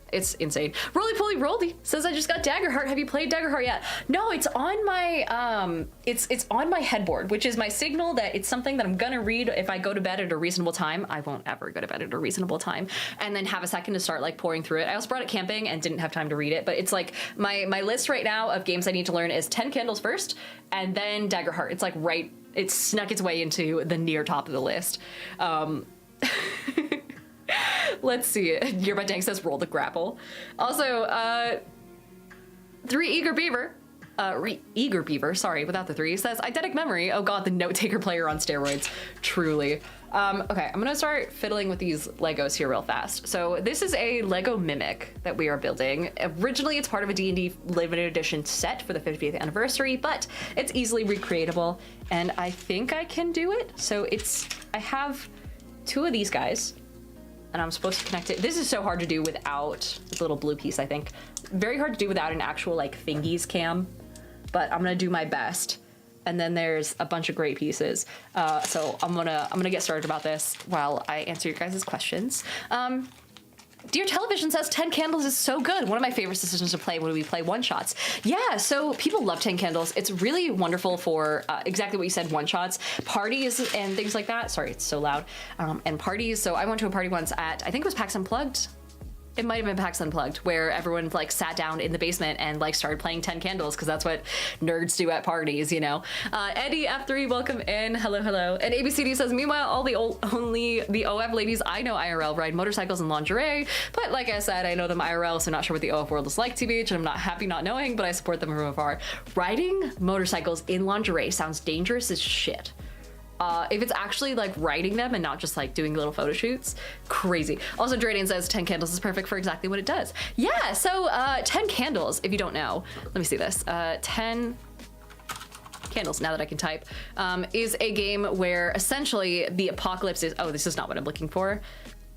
It's insane. Roly Poly Roldy says, I just got Daggerheart. Have you played Daggerheart yet? No, it's on my it's on my headboard, which is my signal that it's something that I'm gonna read if I go to bed at a reasonable time. I won't ever go to bed at a reasonable time, and then have a second to start like pouring through it. I also brought it camping and didn't have time to read it, but it's like my list right now of games I need to learn is 10 Candles first, and then Daggerheart. It's like it's snuck its way into the near top of the list. Let's see. Yerba Dank says roll the grapple. Also, 3 Eager Beaver, Eager Beaver, sorry, without the 3, says eidetic memory. Oh god, the note taker player on steroids. Truly. Okay, I'm gonna start fiddling with these Legos here real fast. So this is a Lego Mimic that we are building. Originally, it's part of a D&D limited edition set for the 50th anniversary, but it's easily recreatable, and I think I can do it. So I have 2 of these guys, and I'm supposed to connect it. This is so hard to do without the little blue piece, I think. Very hard to do without an actual like thingies cam, but I'm gonna do my best. And then there's a bunch of great pieces. So I'm gonna get started about this while I answer your guys' questions. Dear Television says 10 Candles is so good. One of my favorite systems to play when we play one-shots. Yeah, so people love 10 Candles. It's really wonderful for exactly what you said, one-shots, parties and things like that. Sorry, it's so loud. And parties. So I went to a party once at, I think it was PAX Unplugged. It might have been PAX Unplugged, where everyone like sat down in the basement and like started playing 10 Candles, because that's what nerds do at parties, you know. Eddie F3, welcome in. Hello, hello. And ABCD says, meanwhile, only the OF ladies I know IRL ride motorcycles and lingerie, but like I said, I know them IRL, so not sure what the OF world is like, TBH, and I'm not happy not knowing, but I support them from afar. Riding motorcycles in lingerie sounds dangerous as shit. If it's actually like riding them and not just like doing little photo shoots, crazy. Also, Dradian says 10 Candles is perfect for exactly what it does. Yeah, so 10 Candles, if you don't know, let me see this. 10 Candles, now that I can type, is a game where essentially the apocalypse is, oh, this is not what I'm looking for.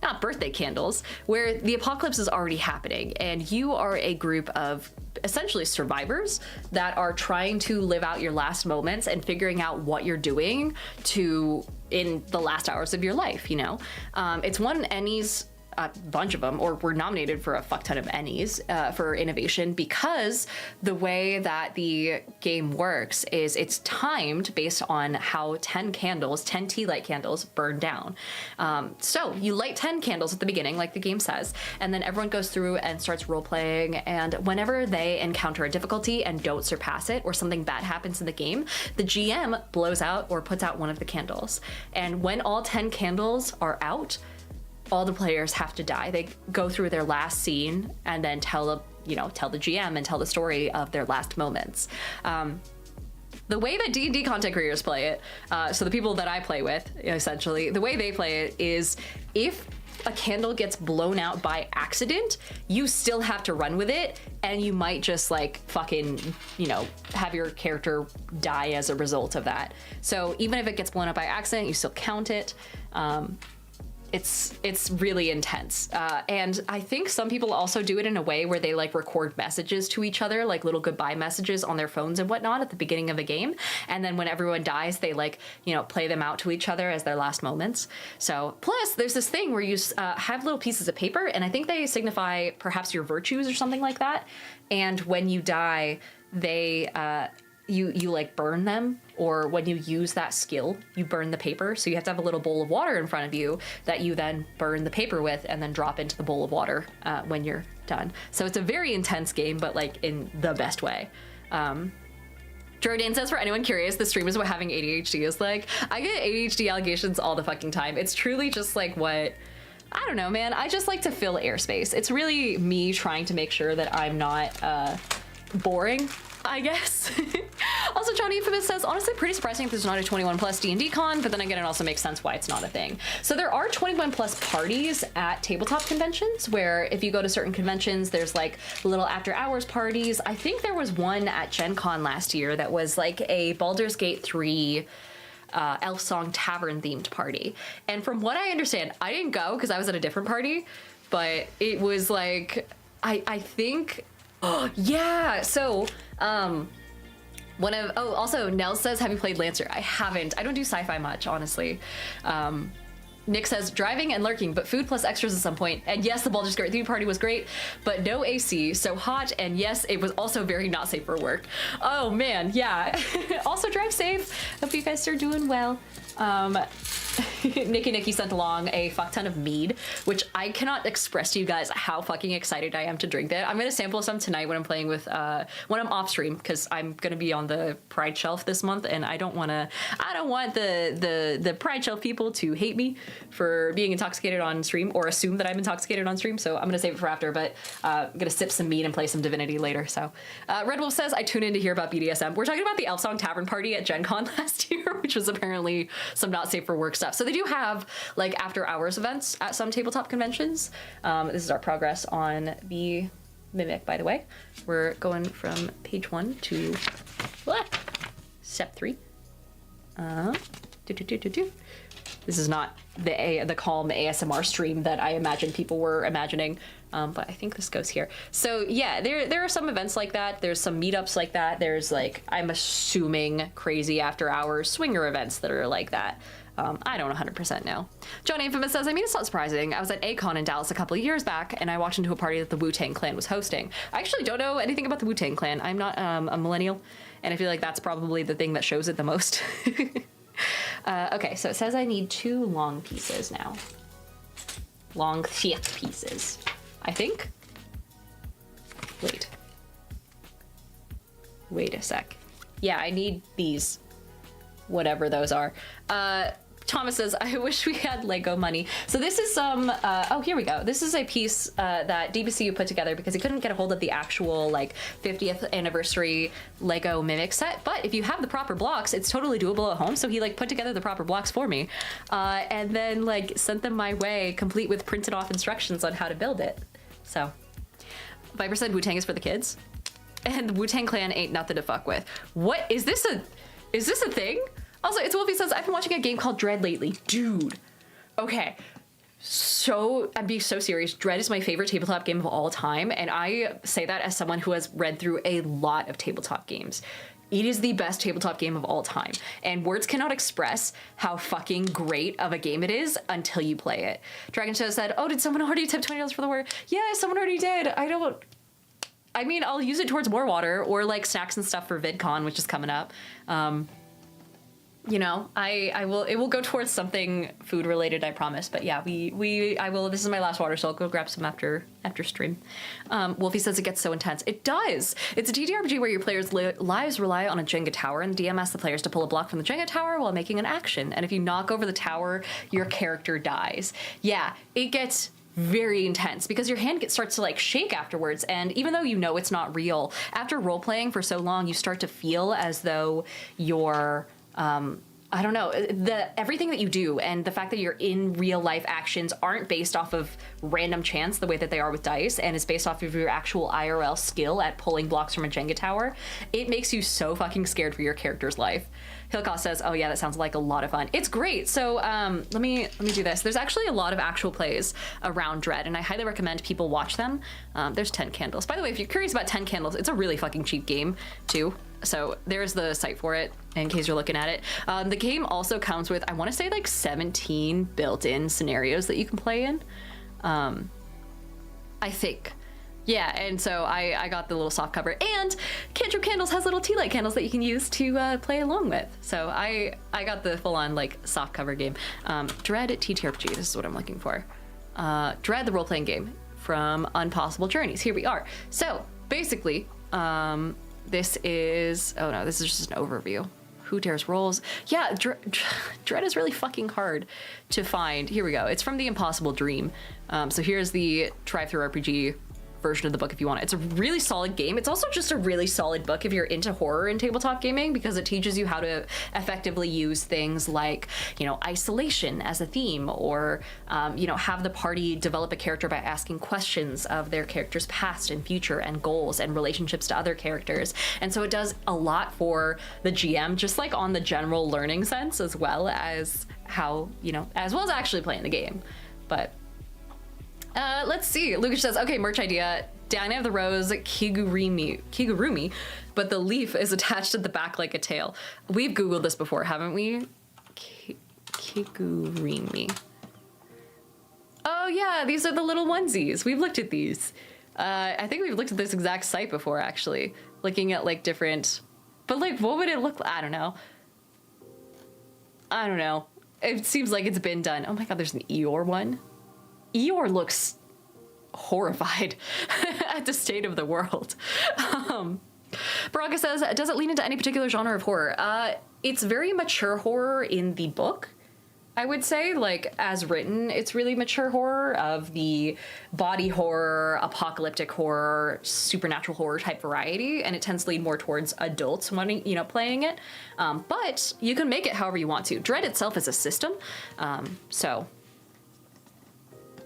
Not birthday candles, where the apocalypse is already happening and you are a group of essentially survivors that are trying to live out your last moments and figuring out what you're doing in the last hours of your life, you know? It's won Ennies, a bunch of them, or were nominated for a fuck ton of Ennies for innovation, because the way that the game works is it's timed based on how 10 tea light candles burn down. So you light 10 candles at the beginning, like the game says, and then everyone goes through and starts role-playing, and whenever they encounter a difficulty and don't surpass it, or something bad happens in the game, the GM blows out or puts out one of the candles. And when all 10 candles are out, all the players have to die. They go through their last scene and then tell the GM and tell the story of their last moments. The way that D&D content creators play it, so the people that I play with, essentially, the way they play it is, if a candle gets blown out by accident, you still have to run with it, and you might just like fucking, have your character die as a result of that. So even if it gets blown up by accident, you still count it. It's really intense. And I think some people also do it in a way where they like record messages to each other, like little goodbye messages on their phones and whatnot at the beginning of a game. And then when everyone dies, they like, play them out to each other as their last moments. So plus there's this thing where you have little pieces of paper, and I think they signify perhaps your virtues or something like that. And when you die, they, you like burn them, or when you use that skill, you burn the paper. So you have to have a little bowl of water in front of you that you then burn the paper with and then drop into the bowl of water when you're done. So it's a very intense game, but like in the best way. Jordan says, for anyone curious, the stream is what having ADHD is like. I get ADHD allegations all the fucking time. It's truly just like what, I don't know, man. I just like to fill airspace. It's really me trying to make sure that I'm not boring, I guess. Also, Johnny Infamous says, honestly, pretty surprising if there's not a 21 plus D&D con, but then again, it also makes sense why it's not a thing. So there are 21 plus parties at tabletop conventions, where if you go to certain conventions, there's like little after hours parties. I think there was one at Gen Con last year that was like a Baldur's Gate 3 Elf Song Tavern themed party. And from what I understand, I didn't go because I was at a different party, but it was like, I think, oh yeah, so, also Nell says, have you played Lancer? I haven't. I don't do sci-fi much, honestly. Nick says, driving and lurking, but food plus extras at some point. And yes, the Baldur's Gate 3 party was great, but no AC, so hot. And yes, it was also very not safe for work. Oh man, yeah. Also drive safe. Hope you guys are doing well. Nikki sent along a fuck ton of mead, which I cannot express to you guys how fucking excited I am to drink that. I'm gonna sample some tonight when I'm playing with, when I'm off stream, because I'm gonna be on the Pride Shelf this month, and I don't want the Pride Shelf people to hate me for being intoxicated on stream or assume that I'm intoxicated on stream, so I'm gonna save it for after, but I'm gonna sip some mead and play some Divinity later. So Red Wolf says, I tune in to hear about BDSM. We're talking about the Elf Song Tavern party at Gen Con last year, which was apparently some not safe for work stuff. So they do have like after hours events at some tabletop conventions. This is our progress on the Mimic, by the way. We're going from page 1 to step 3. This is not the calm ASMR stream that I imagine people were imagining, but I think this goes here. So yeah, there are some events like that. There's some meetups like that. There's like, I'm assuming crazy after hours swinger events that are like that. I don't 100% know. John Infamous says, I mean, it's not surprising. I was at A-Kon in Dallas a couple of years back, and I walked into a party that the Wu-Tang Clan was hosting. I actually don't know anything about the Wu-Tang Clan. I'm not a millennial, and I feel like that's probably the thing that shows it the most. Okay, so it says I need 2 long pieces now. Long, thick pieces, I think. Wait a sec. Yeah, I need these. Whatever those are. Thomas says, I wish we had Lego money. So this is some, oh, here we go. This is a piece that DBCU put together because he couldn't get a hold of the actual like 50th anniversary Lego Mimic set. But if you have the proper blocks, it's totally doable at home. So he like put together the proper blocks for me and then like sent them my way, complete with printed off instructions on how to build it. So Viper said Wu-Tang is for the kids. And the Wu-Tang Clan ain't nothing to fuck with. What, is this a thing? Also, It's Wolfie says, I've been watching a game called Dread lately. Dude. Okay. So, I'm being so serious. Dread is my favorite tabletop game of all time, and I say that as someone who has read through a lot of tabletop games. It is the best tabletop game of all time, and words cannot express how fucking great of a game it is until you play it. Dragon Show said, oh, did someone already tip $20 for the word? Yeah, someone already did. I mean, I'll use it towards more water or like snacks and stuff for VidCon, which is coming up. You know, it will go towards something food related, I promise. But yeah, I will, this is my last water, so I'll go grab some after stream. Wolfie says it gets so intense. It does. It's a TTRPG where your players' lives rely on a Jenga tower, and the DM asks the players to pull a block from the Jenga tower while making an action. And if you knock over the tower, your character dies. Yeah, it gets very intense because your hand starts to like shake afterwards, and even though you know it's not real, after role-playing for so long, you start to feel as though you're I don't know, everything that you do and the fact that you're in real life actions aren't based off of random chance the way that they are with dice, and it's based off of your actual IRL skill at pulling blocks from a Jenga tower. It makes you so fucking scared for your character's life. Hillcost says, oh yeah, that sounds like a lot of fun. It's great. So let me do this. There's actually a lot of actual plays around Dread, and I highly recommend people watch them. There's 10 Candles. By the way, if you're curious about 10 Candles, it's a really fucking cheap game too. So there's the site for it in case you're looking at it. The game also comes with, I want to say like 17 built-in scenarios that you can play in. I think. Yeah, and so I got the little soft cover, and Cantrip Candles has little tea light candles that you can use to play along with. So I got the full-on like soft cover game. Dread TTRPG, this is what I'm looking for. Dread, the role-playing game from Unpossible Journeys. Here we are. So basically, this is, oh no, this is just an overview. Who dares rolls? Yeah, Dread is really fucking hard to find. Here we go. It's from The Impossible Dream. So here's the drive-through RPG version of the book if you want it. It's a really solid game. It's also just a really solid book if you're into horror and tabletop gaming, because it teaches you how to effectively use things like, you know, isolation as a theme, or, you know, have the party develop a character by asking questions of their character's past and future and goals and relationships to other characters. And so it does a lot for the GM, just like on the general learning sense, as well as how, you know, as well as actually playing the game. But let's see. Lucas says, okay, merch idea. Diana of the Rose Kigurumi, but the leaf is attached at the back like a tail. We've Googled this before, haven't we? Kigurumi. Oh yeah, these are the little onesies. We've looked at these. I think we've looked at this exact site before, actually. Looking at like different, but like what would it look like? I don't know. It seems like it's been done. Oh my god, there's an Eeyore one. Eeyore looks horrified at the state of the world. Baraka says, does it lean into any particular genre of horror? It's very mature horror in the book, I would say. Like, as written, it's really mature horror of the body horror, apocalyptic horror, supernatural horror type variety, and it tends to lean more towards adults wanting, you know, playing it. But you can make it however you want to. Dread itself is a system, so...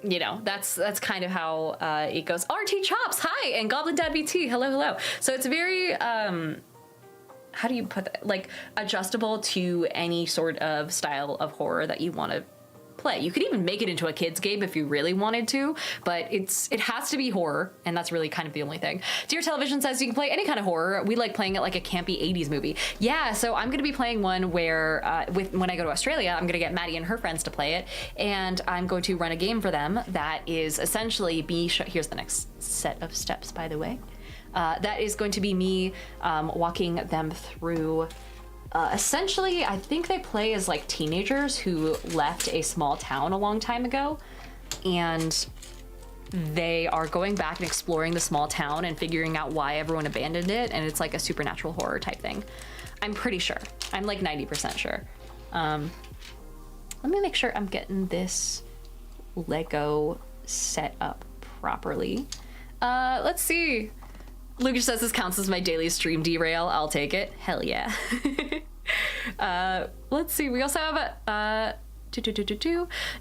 you know, that's kind of how it goes. RT Chops, hi, and Goblin Dad BT, hello. So it's very, how do you put that? Like, adjustable to any sort of style of horror that you want to play. You could even make it into a kid's game if you really wanted to, but it has to be horror, and that's really kind of the only thing. Dear Television says you can play any kind of horror. We like playing it like a campy 80s movie. Yeah, so I'm going to be playing one where, when I go to Australia, I'm going to get Maddie and her friends to play it, and I'm going to run a game for them that is essentially here's the next set of steps, by the way. That is going to be me walking them through... essentially, I think they play as like teenagers who left a small town a long time ago, and they are going back and exploring the small town and figuring out why everyone abandoned it, and it's like a supernatural horror type thing. I'm pretty sure. I'm like 90% sure. Let me make sure I'm getting this Lego set up properly. Let's see. Lucas says this counts as my daily stream derail. I'll take it. Hell yeah. Let's see. We also have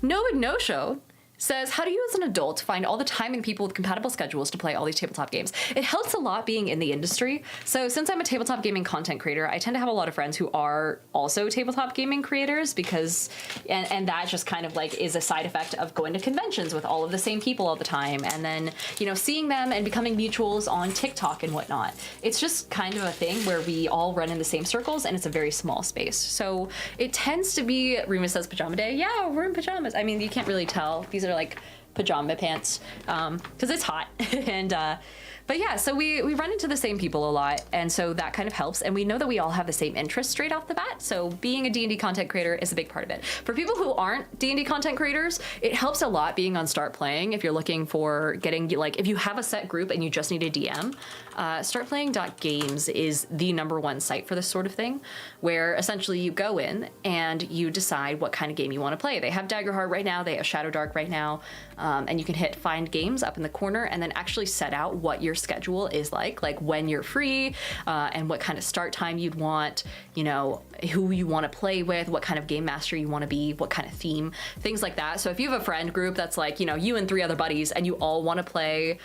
No Show says, how do you as an adult find all the time and people with compatible schedules to play all these tabletop games? It helps a lot being in the industry. So since I'm a tabletop gaming content creator, I tend to have a lot of friends who are also tabletop gaming creators, because, and that just kind of like is a side effect of going to conventions with all of the same people all the time. And then, you know, seeing them and becoming mutuals on TikTok and whatnot. It's just kind of a thing where we all run in the same circles, and it's a very small space. So it tends to be, Rima says pajama day. Yeah, we're in pajamas. I mean, you can't really tell. These are like pajama pants because it's hot. And but yeah, so we run into the same people a lot, and so that kind of helps, and we know that we all have the same interests straight off the bat, so being a D&D content creator is a big part of it. For people who aren't D&D content creators, it helps a lot being on Start Playing if you're looking for getting, like, if you have a set group and you just need a DM. Startplaying.games is the #1 site for this sort of thing, where essentially you go in and you decide what kind of game you want to play. They have Daggerheart right now, they have Shadow Dark right now, and you can hit Find Games up in the corner and then actually set out what your schedule is like when you're free, and what kind of start time you'd want, you know, who you want to play with, what kind of game master you want to be, what kind of theme, things like that. So if you have a friend group that's like, you know, you and 3 other buddies and you all want to play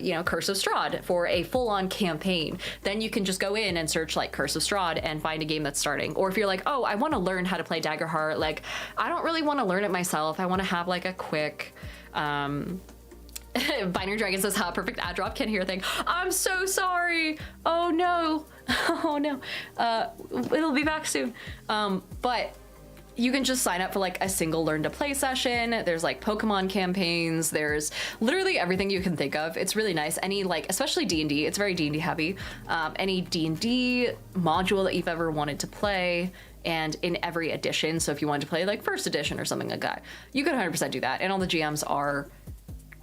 you know, Curse of Strahd for a full-on campaign, then you can just go in and search like Curse of Strahd and find a game that's starting. Or if you're like, oh, I want to learn how to play Daggerheart, like, I don't really want to learn it myself, I want to have like a quick Binary Dragon says, ha, perfect ad drop, can't hear a thing. I'm so sorry. Oh no. Oh no. It'll be back soon. But you can just sign up for like a single learn to play session. There's like Pokemon campaigns. There's literally everything you can think of. It's really nice. Any like, especially D&D, it's very D&D heavy. Any D&D module that you've ever wanted to play, and in every edition. So if you wanted to play like first edition or something like that, you could 100% do that. And all the GMs are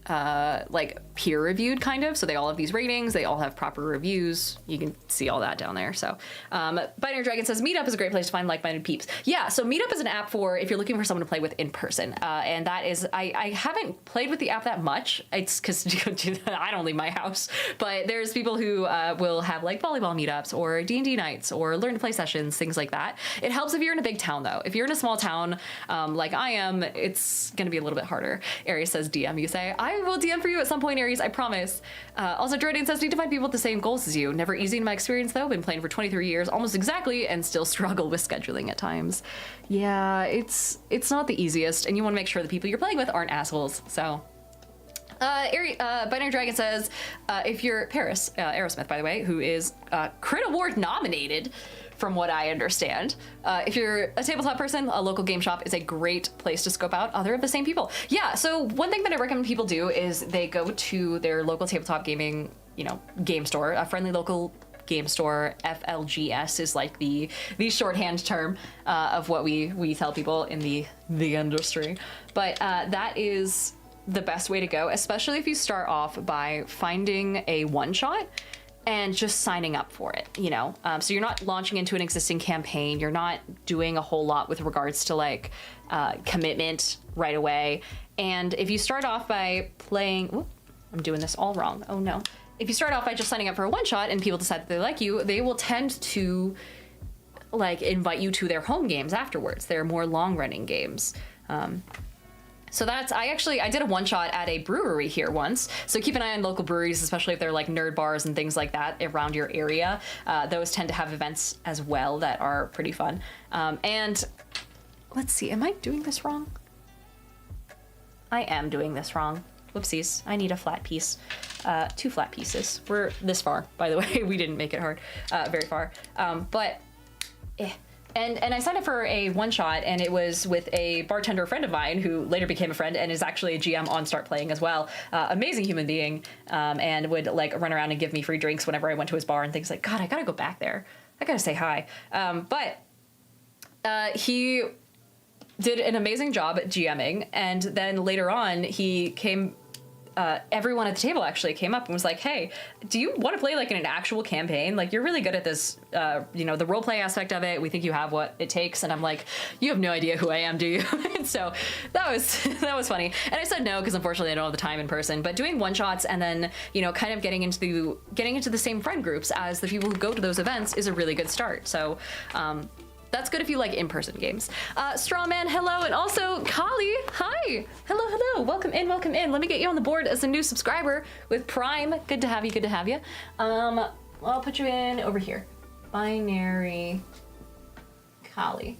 like peer-reviewed kind of, so they all have these ratings, they all have proper reviews. You can see all that down there. So Binary Dragon says Meetup is a great place to find like-minded peeps. Yeah, so Meetup is an app for if you're looking for someone to play with in person, and that is I haven't played with the app that much. It's because I don't leave my house, but there's people who will have like volleyball meetups or D&D nights or learn to play sessions, things like that. It helps if you're in a big town though. If you're in a small town like I am, it's gonna be a little bit harder. Aries says DM, you say. I will DM for you at some point, Aries, I promise. Also, Jordan says, need to find people with the same goals as you. Never easy in my experience, though. Been playing for 23 years, almost exactly, and still struggle with scheduling at times. Yeah, it's not the easiest, and you want to make sure the people you're playing with aren't assholes, so... Binary Dragon says, if you're Paris, Aerosmith, by the way, who is Crit Award nominated, from what I understand. If you're a tabletop person, a local game shop is a great place to scope out other of the same people. Yeah, so one thing that I recommend people do is they go to their local tabletop gaming, game store, a friendly local game store. FLGS is like the shorthand term of what we tell people in the industry. But that is the best way to go, especially if you start off by finding a one-shot and just signing up for it, so you're not launching into an existing campaign, you're not doing a whole lot with regards to like commitment right away. And if you start off by playing, I'm doing this all wrong, oh no. If you start off by just signing up for a one shot and people decide that they like you, they will tend to like invite you to their home games afterwards. They're more long running games. So I did a one shot at a brewery here once. So keep an eye on local breweries, especially if they're like nerd bars and things like that around your area. Those tend to have events as well that are pretty fun. And let's see, am I doing this wrong? I am doing this wrong. Whoopsies, I need a flat piece. 2 flat pieces. We're this far, by the way. We didn't make it hard, very far. And I signed up for a one shot, and it was with a bartender friend of mine who later became a friend and is actually a GM on Start Playing as well. Amazing human being, and would like run around and give me free drinks whenever I went to his bar and things like, God, I gotta go back there. I gotta say hi. He did an amazing job at GMing, and then later on he came... everyone at the table actually came up and was like, hey, do you want to play like in an actual campaign? Like, you're really good at this, the roleplay aspect of it. We think you have what it takes. And I'm like, you have no idea who I am, do you? And so that was funny. And I said no, because unfortunately I don't have the time in person, but doing one shots and then, kind of getting into the same friend groups as the people who go to those events is a really good start. So, that's good if you like in-person games. Strawman, hello, and also Kali, hi. Hello, welcome in. Let me get you on the board as a new subscriber with Prime. Good to have you. I'll put you in over here. Binary Kali.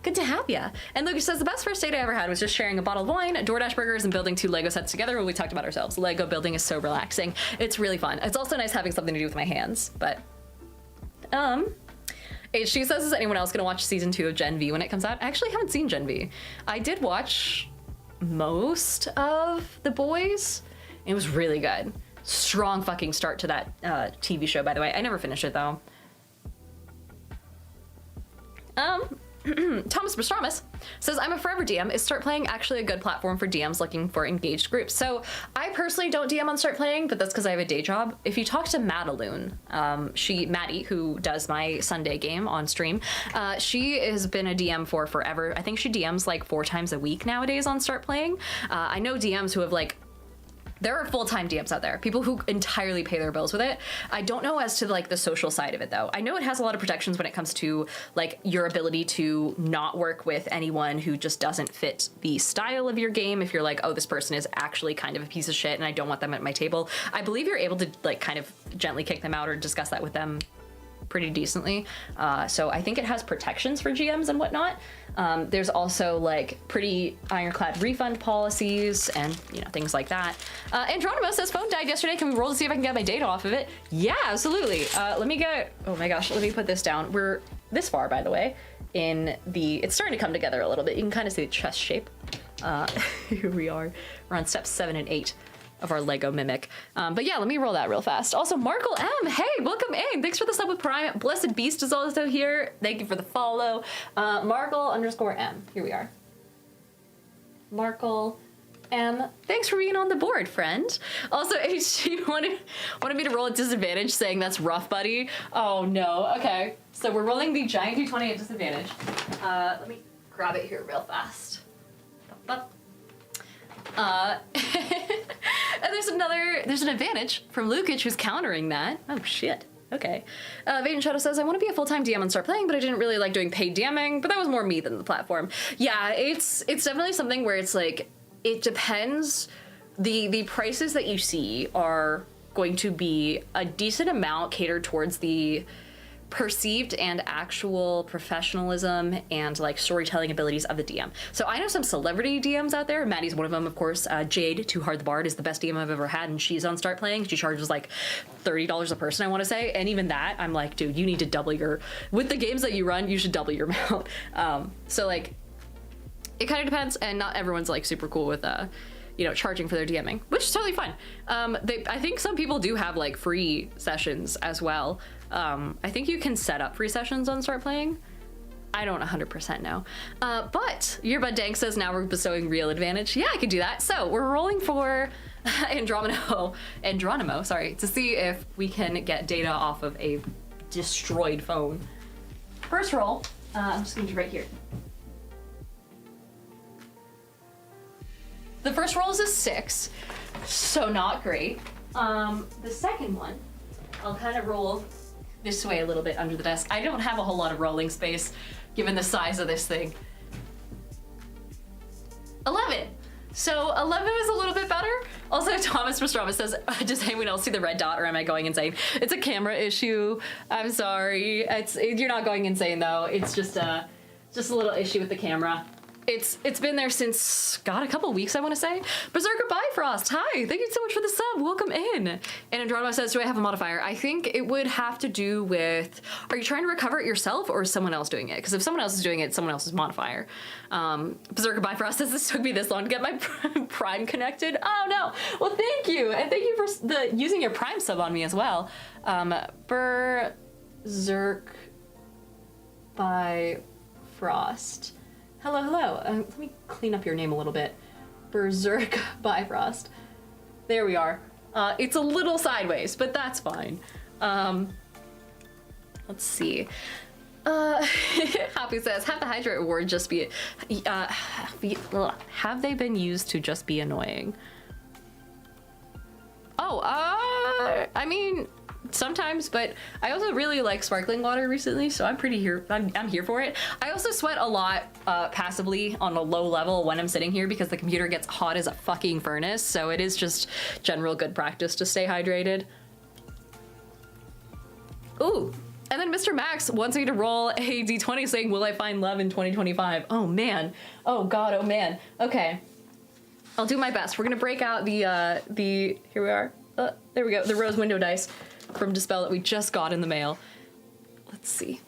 Good to have you. And Lucas says, the best first date I ever had was just sharing a bottle of wine, DoorDash burgers, and building 2 Lego sets together while we talked about ourselves. Lego building is so relaxing. It's really fun. It's also nice having something to do with my hands, but, She says, is anyone else going to watch season 2 of Gen V when it comes out? I actually haven't seen Gen V. I did watch most of The Boys. It was really good. Strong fucking start to that TV show, by the way. I never finished it, though. Thomas Bastramus says, I'm a forever DM. Is Start Playing actually a good platform for DMs looking for engaged groups? So I personally don't DM on Start Playing, but that's because I have a day job. If you talk to Madaloon, Maddie, who does my Sunday game on stream, she has been a DM for forever. I think she DMs like 4 times a week nowadays on Start Playing. I know DMs who have like, there are full-time DMs out there, people who entirely pay their bills with it. I don't know as to like the social side of it though. I know it has a lot of protections when it comes to like your ability to not work with anyone who just doesn't fit the style of your game. If you're like, oh, this person is actually kind of a piece of shit and I don't want them at my table. I believe you're able to like kind of gently kick them out or discuss that with them pretty decently. So I think it has protections for GMs and whatnot. There's also like pretty ironclad refund policies and things like that. Andronimo says, phone died yesterday. Can we roll to see if I can get my data off of it? Yeah, absolutely. Let me put this down. We're this far, by the way, it's starting to come together a little bit. You can kind of see the chest shape. Here we are. We're on steps 7 and 8 of our Lego Mimic. But yeah, let me roll that real fast. Also, Markle M, hey, welcome in. Thanks for the sub with Prime. Blessed Beast is also here. Thank you for the follow. Markle_M, here we are. Markle thanks for being on the board, friend. Also, HG wanted me to roll at disadvantage, saying that's rough, buddy. Oh no. Okay, so we're rolling the giant d20 at disadvantage. Let me grab it here real fast. And there's an advantage from Lukic, who's countering that. Oh shit. Okay. Vaden Shadow says, I want to be a full-time DM and start playing, but I didn't really like doing paid DMing, but that was more me than the platform. Yeah, it's definitely something where it's like, it depends. The prices that you see are going to be a decent amount catered towards the perceived and actual professionalism and like storytelling abilities of the DM. So I know some celebrity DMs out there. Maddie's one of them, of course. Jade, Too Hard the Bard, is the best DM I've ever had, and she's on Start Playing. She charges like $30 a person, I want to say, and even that, I'm like, dude, you need to double your, with the games that you run, you should double your amount. So like, it kind of depends, and not everyone's like super cool with you know, charging for their DMing, which is totally fine. I think some people do have like free sessions as well. I think you can set up free sessions on Start Playing. I don't 100% know. But Yearbud Dank says now we're bestowing real advantage. Yeah, I could do that. So we're rolling for Andronimo, sorry, to see if we can get data off of a destroyed phone. First roll, I'm just gonna do right here. The first roll is a 6, so not great. The second one, I'll kind of roll this way a little bit under the desk. I don't have a whole lot of rolling space, given the size of this thing. 11. So 11 is a little bit better. Also, Thomas Pastrama says, does anyone else see the red dot, or am I going insane? It's a camera issue. I'm sorry. You're not going insane though. It's just a little issue with the camera. It's been there since, God, a couple weeks, I want to say. Berserker Bifrost, hi, thank you so much for the sub, welcome in. And Andronimo says, do I have a modifier? I think it would have to do with, are you trying to recover it yourself, or is someone else doing it? Because if someone else is doing it, someone else's modifier. Berserker Bifrost says, this took me this long to get my Prime connected. Oh no, well thank you, and thank you for using your Prime sub on me as well. Berserk Bifrost. Hello, hello. Let me clean up your name a little bit. Berserk Bifrost. There we are. It's a little sideways, but that's fine. Let's see. Happy says, have the Hydrate Award just be... have they been used to just be annoying? Oh, I mean... sometimes, but I also really like sparkling water recently, so I'm here for it. I also sweat a lot passively on a low level when I'm sitting here because the computer gets hot as a fucking furnace, so it is just general good practice to stay hydrated. Ooh, and then Mr. Max wants me to roll a d20 saying, will I find love in 2025? Oh man, oh god, oh man. Okay, I'll do my best. We're gonna break out the here we are. There we go, the rose window dice from Dispel that we just got in the mail. Let's see.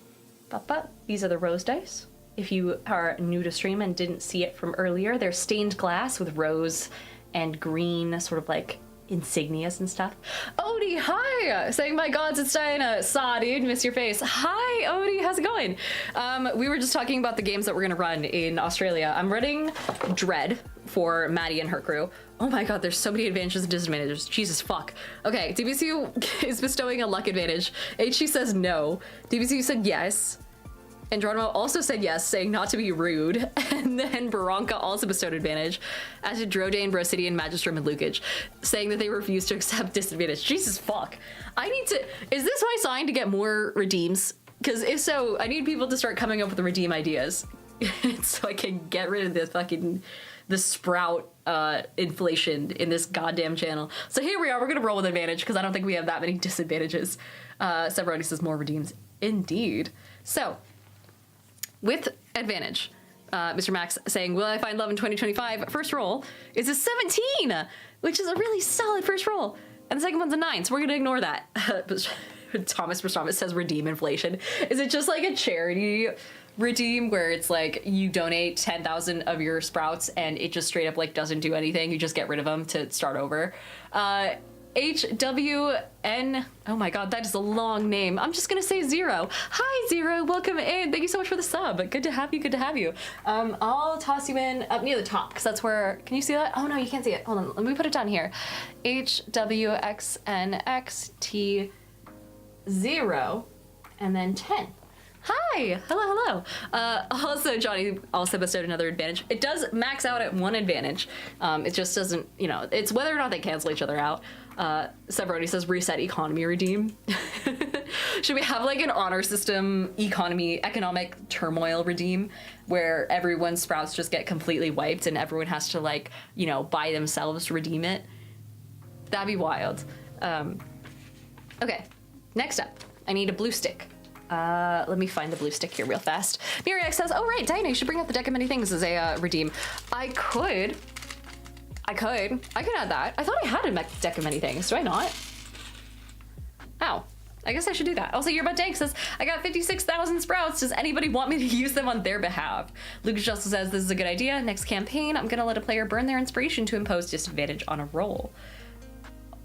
These are the rose dice. If you are new to stream and didn't see it from earlier, they're stained glass with rose and green sort of like insignias and stuff. Odie, hi! Saying, my gods, it's Diana. Saw, dude, miss your face. Hi, Odie, how's it going? We were just talking about the games that we're gonna run in Australia. I'm running Dread for Maddie and her crew. Oh my god, there's so many advantages and disadvantages. Jesus fuck. Okay, DBCU is bestowing a luck advantage. HC says no. DBCU said yes. Andronimo also said yes, saying not to be rude. And then Baranka also bestowed advantage, as did Drodane, Brosidian, Magistrum, and Lukic, saying that they refuse to accept disadvantage. Jesus fuck. I need to... is this my sign to get more redeems? Because if so, I need people to start coming up with the redeem ideas. So I can get rid of this fucking... the sprout inflation in this goddamn channel. So here we are, we're gonna roll with advantage because I don't think we have that many disadvantages. Severoni says more redeems. Indeed. So, with advantage, Mr. Max saying, will I find love in 2025? First roll is a 17, which is a really solid first roll. And the second one's a 9, so we're gonna ignore that. Thomas Prostamus says redeem inflation. Is it just like a charity redeem where it's like you donate 10,000 of your sprouts and it just straight up like doesn't do anything, you just get rid of them to start over? HWN. Oh my god, that is a long name. I'm just gonna say Zero. Hi Zero, welcome in. Thank you so much for the sub. Good to have you, good to have you. I'll toss you in up near the top because that's where, can you see that? Oh no, you can't see it. Hold on, let me put it down here. HWXNXT0 and then 10. Hi, hello. Also, Johnny also bestowed another advantage. It does max out at 1 advantage. It just doesn't, you know, it's whether or not they cancel each other out. Severoni says reset economy redeem. Should we have like an honor system economic turmoil redeem where everyone's sprouts just get completely wiped and everyone has to like, you know, buy themselves to redeem it? That'd be wild. Okay, next up, I need a blue stick. Let me find the blue stick here real fast. Miriax says, oh right, Diana, you should bring up the deck of many things as a redeem. I could add that. I thought I had a deck of many things. Do I not? Oh, I guess I should do that. Also, Your Butt Dank says, I got 56,000 sprouts. Does anybody want me to use them on their behalf? Lucas Justice says, this is a good idea. Next campaign, I'm gonna let a player burn their inspiration to impose disadvantage on a roll.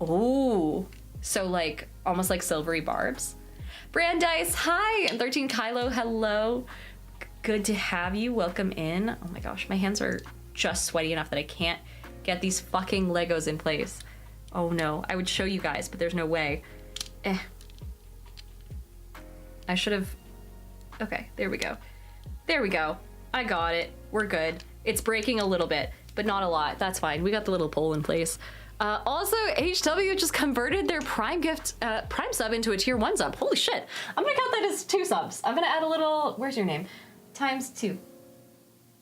Ooh, so like, almost like silvery barbs. Brandeis, hi, and 13 Kylo, hello. Good to have you, welcome in. Oh my gosh, my hands are just sweaty enough that I can't get these fucking Legos in place. Oh no, I would show you guys, but there's no way. I should have, okay, there we go. There we go, I got it, we're good. It's breaking a little bit, but not a lot, that's fine. We got the little pole in place. Also, HW just converted their Prime sub into a tier 1 sub. Holy shit. I'm gonna count that as 2 subs. I'm gonna add a little, where's your name? ×2.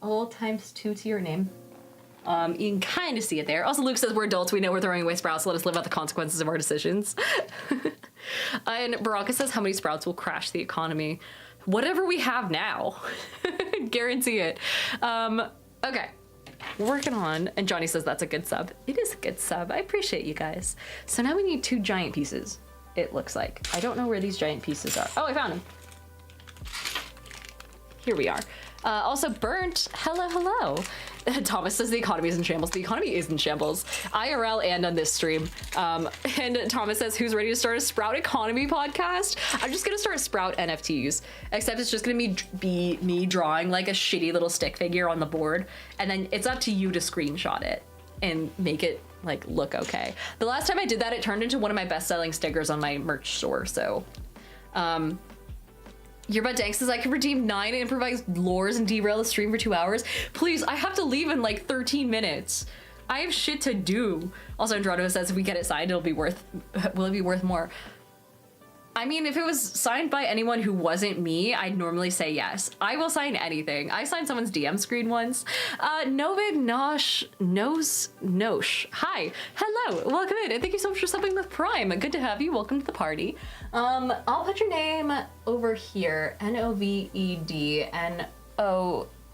×2 to your name. You can kind of see it there. Also, Luke says we're adults. We know we're throwing away sprouts. Let us live out the consequences of our decisions. And Baraka says, how many sprouts will crash the economy? Whatever we have now. Guarantee it. Okay. Working on, and Johnny says that's a good sub. It is a good sub. I appreciate you guys. So now we need 2 giant pieces, it looks like. I don't know where these giant pieces are. Oh, I found them. Here we are. Also, Burnt, hello. Thomas says the economy is in shambles. The economy is in shambles. IRL and on this stream. And Thomas says, who's ready to start a Sprout economy podcast? I'm just gonna start Sprout NFTs, except it's just gonna be me drawing like a shitty little stick figure on the board. And then it's up to you to screenshot it and make it like look okay. The last time I did that, it turned into one of my best-selling stickers on my merch store, so. Your Butt Dank says I can redeem 9 improvised lores and derail the stream for 2 hours. Please, I have to leave in like 13 minutes. I have shit to do. Also, Andrado says if we get it signed, will it be worth more? I mean, if it was signed by anyone who wasn't me, I'd normally say yes. I will sign anything. I signed someone's DM screen once. Novid Nosh Nosh. Hi, hello, welcome in, and thank you so much for subbing with Prime. Good to have you. Welcome to the party. I'll put your name over here. NOVED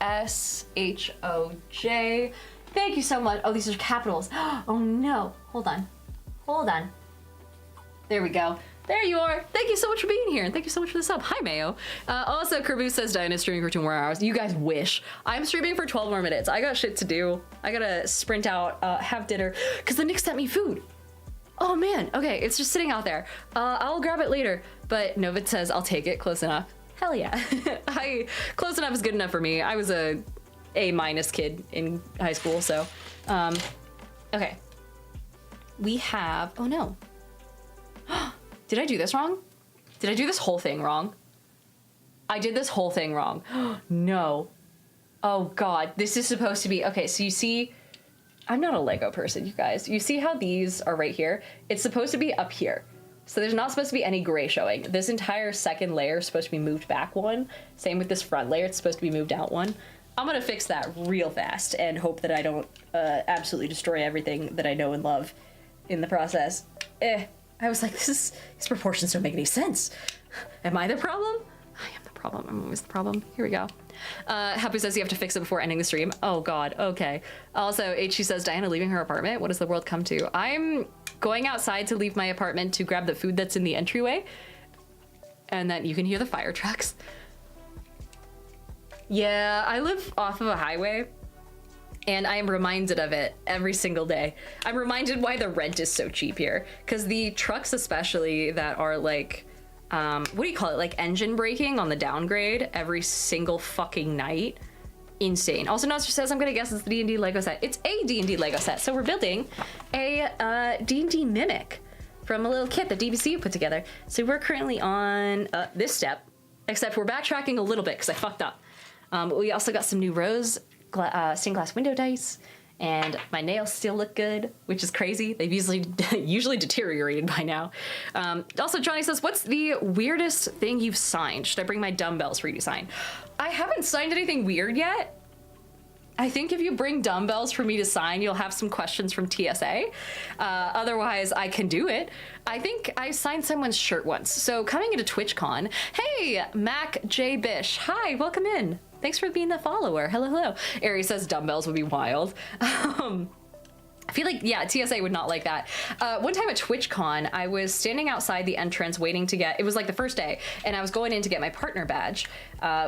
NOSHOJ. Thank you so much. Oh, these are capitals. Oh no. Hold on. There we go. There you are. Thank you so much for being here, and thank you so much for the sub. Hi, Mayo. Also, Kerbu says Diana's streaming for 2 more hours. You guys wish. I'm streaming for 12 more minutes. I got shit to do. I gotta sprint out, have dinner, because the Nick sent me food. Oh man, okay, it's just sitting out there. I'll grab it later, but Novid says I'll take it, close enough. Hell yeah. Close enough is good enough for me. I was a A- kid in high school, so. Okay. We have, oh no. Did I do this wrong? Did I do this whole thing wrong? I did this whole thing wrong. No. Oh God, this is supposed to be, okay, so you see, I'm not a Lego person, you guys. You see how these are right here? It's supposed to be up here. So there's not supposed to be any gray showing. This entire second layer is supposed to be moved back 1. Same with this front layer, it's supposed to be moved out 1. I'm gonna fix that real fast and hope that I don't absolutely destroy everything that I know and love in the process. I was like, these proportions don't make any sense. Am I the problem? I am the problem. I'm always the problem. Here we go. Happy says you have to fix it before ending the stream. Oh God, okay. Also, HG says, Diana leaving her apartment? What does the world come to? I'm going outside to leave my apartment to grab the food that's in the entryway. And then you can hear the fire trucks. Yeah, I live off of a highway. And I am reminded of it every single day. I'm reminded why the rent is so cheap here. Because the trucks especially that are like, what do you call it? Like engine braking on the downgrade every single fucking night. Insane. Also, Nostra says, I'm gonna guess it's the D&D Lego set. It's a D&D Lego set. So we're building a D&D mimic from a little kit that DBC put together. So we're currently on this step, except we're backtracking a little bit because I fucked up. We also got some new rose stained glass window dice, and my nails still look good, which is crazy. They've usually deteriorated by now. Also, Johnny says, what's the weirdest thing you've signed? Should I bring my dumbbells for you to sign? I haven't signed anything weird yet. I think if you bring dumbbells for me to sign, you'll have some questions from TSA. Otherwise, I can do it. I think I signed someone's shirt once. So coming into TwitchCon, hey, Mac J. Bish. Hi, welcome in. Thanks for being a follower. Hello, hello. Ari says dumbbells would be wild. I feel like, yeah, TSA would not like that. One time at TwitchCon, I was standing outside the entrance waiting to get, it was like the first day, and I was going in to get my partner badge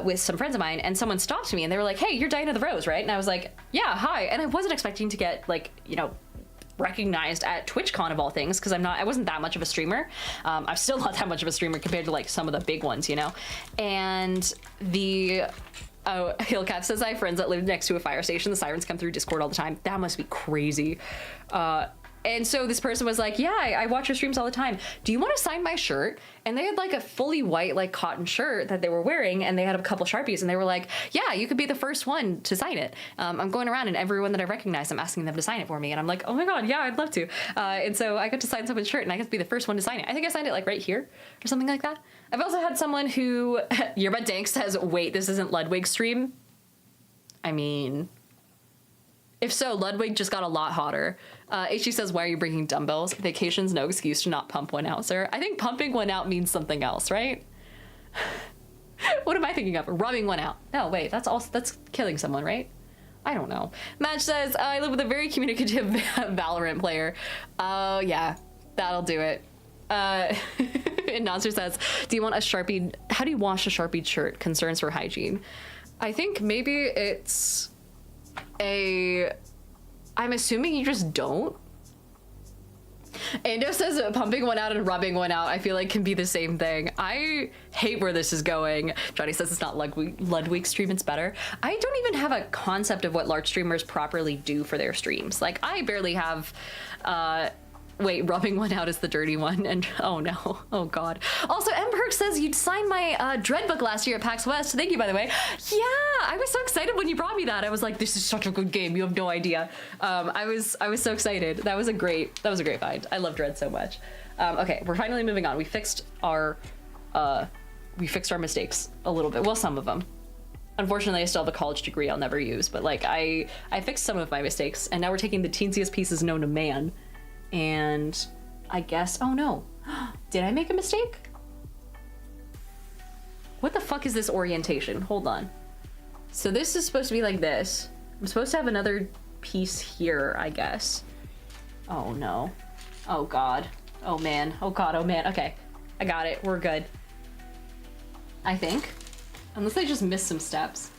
with some friends of mine, and someone stopped me and they were like, hey, you're Diana the Rose, right? And I was like, yeah, hi. And I wasn't expecting to get like, you know, recognized at TwitchCon of all things, because I wasn't that much of a streamer. I'm still not that much of a streamer compared to like some of the big ones, you know? And oh, Hillcat says, I have friends that live next to a fire station. The sirens come through Discord all the time. That must be crazy. And so this person was like, yeah, I watch your streams all the time. Do you want to sign my shirt? And they had like a fully white, like cotton shirt that they were wearing, and they had a couple Sharpies, and they were like, yeah, you could be the first one to sign it. I'm going around and everyone that I recognize, I'm asking them to sign it for me. And I'm like, oh my God, yeah, I'd love to. And so I got to sign someone's shirt, and I got to be the first one to sign it. I think I signed it like right here or something like that. I've also had someone who, Yerba Dank says, wait, this isn't Ludwig's stream? I mean, if so, Ludwig just got a lot hotter. HG says, why are you bringing dumbbells? Vacation's no excuse to not pump one out, sir. I think pumping one out means something else, right? What am I thinking of? Rubbing one out. No, wait, that's killing someone, right? I don't know. Match says, I live with a very communicative Valorant player. Oh, yeah, that'll do it. And Nonster says, do you want a Sharpie? How do you wash a Sharpie shirt? Concerns for hygiene. I think maybe it's I'm assuming you just don't. Ando says pumping one out and rubbing one out, I feel like can be the same thing. I hate where this is going. Johnny says it's not Ludwig's stream, it's better. I don't even have a concept of what large streamers properly do for their streams. Like, I barely have, wait, rubbing one out is the dirty one, and oh no, oh God. Also, M. Perk says you'd signed my Dread book last year at PAX West. Thank you, by the way. Yeah, I was so excited when you brought me that. I was like, this is such a good game. You have no idea. I was so excited. That was a great find. I love Dread so much. Okay, we're finally moving on. We fixed our mistakes a little bit. Well, some of them. Unfortunately, I still have a college degree I'll never use, but like I fixed some of my mistakes, and now we're taking the teensiest pieces known to man. And I guess, oh no, did I make a mistake? What the fuck is this orientation? Hold on. So this is supposed to be like this. I'm supposed to have another piece here, I guess. Oh no. Oh God. Oh man. Oh God. Oh man. Okay. I got it. We're good. I think. Unless I just missed some steps.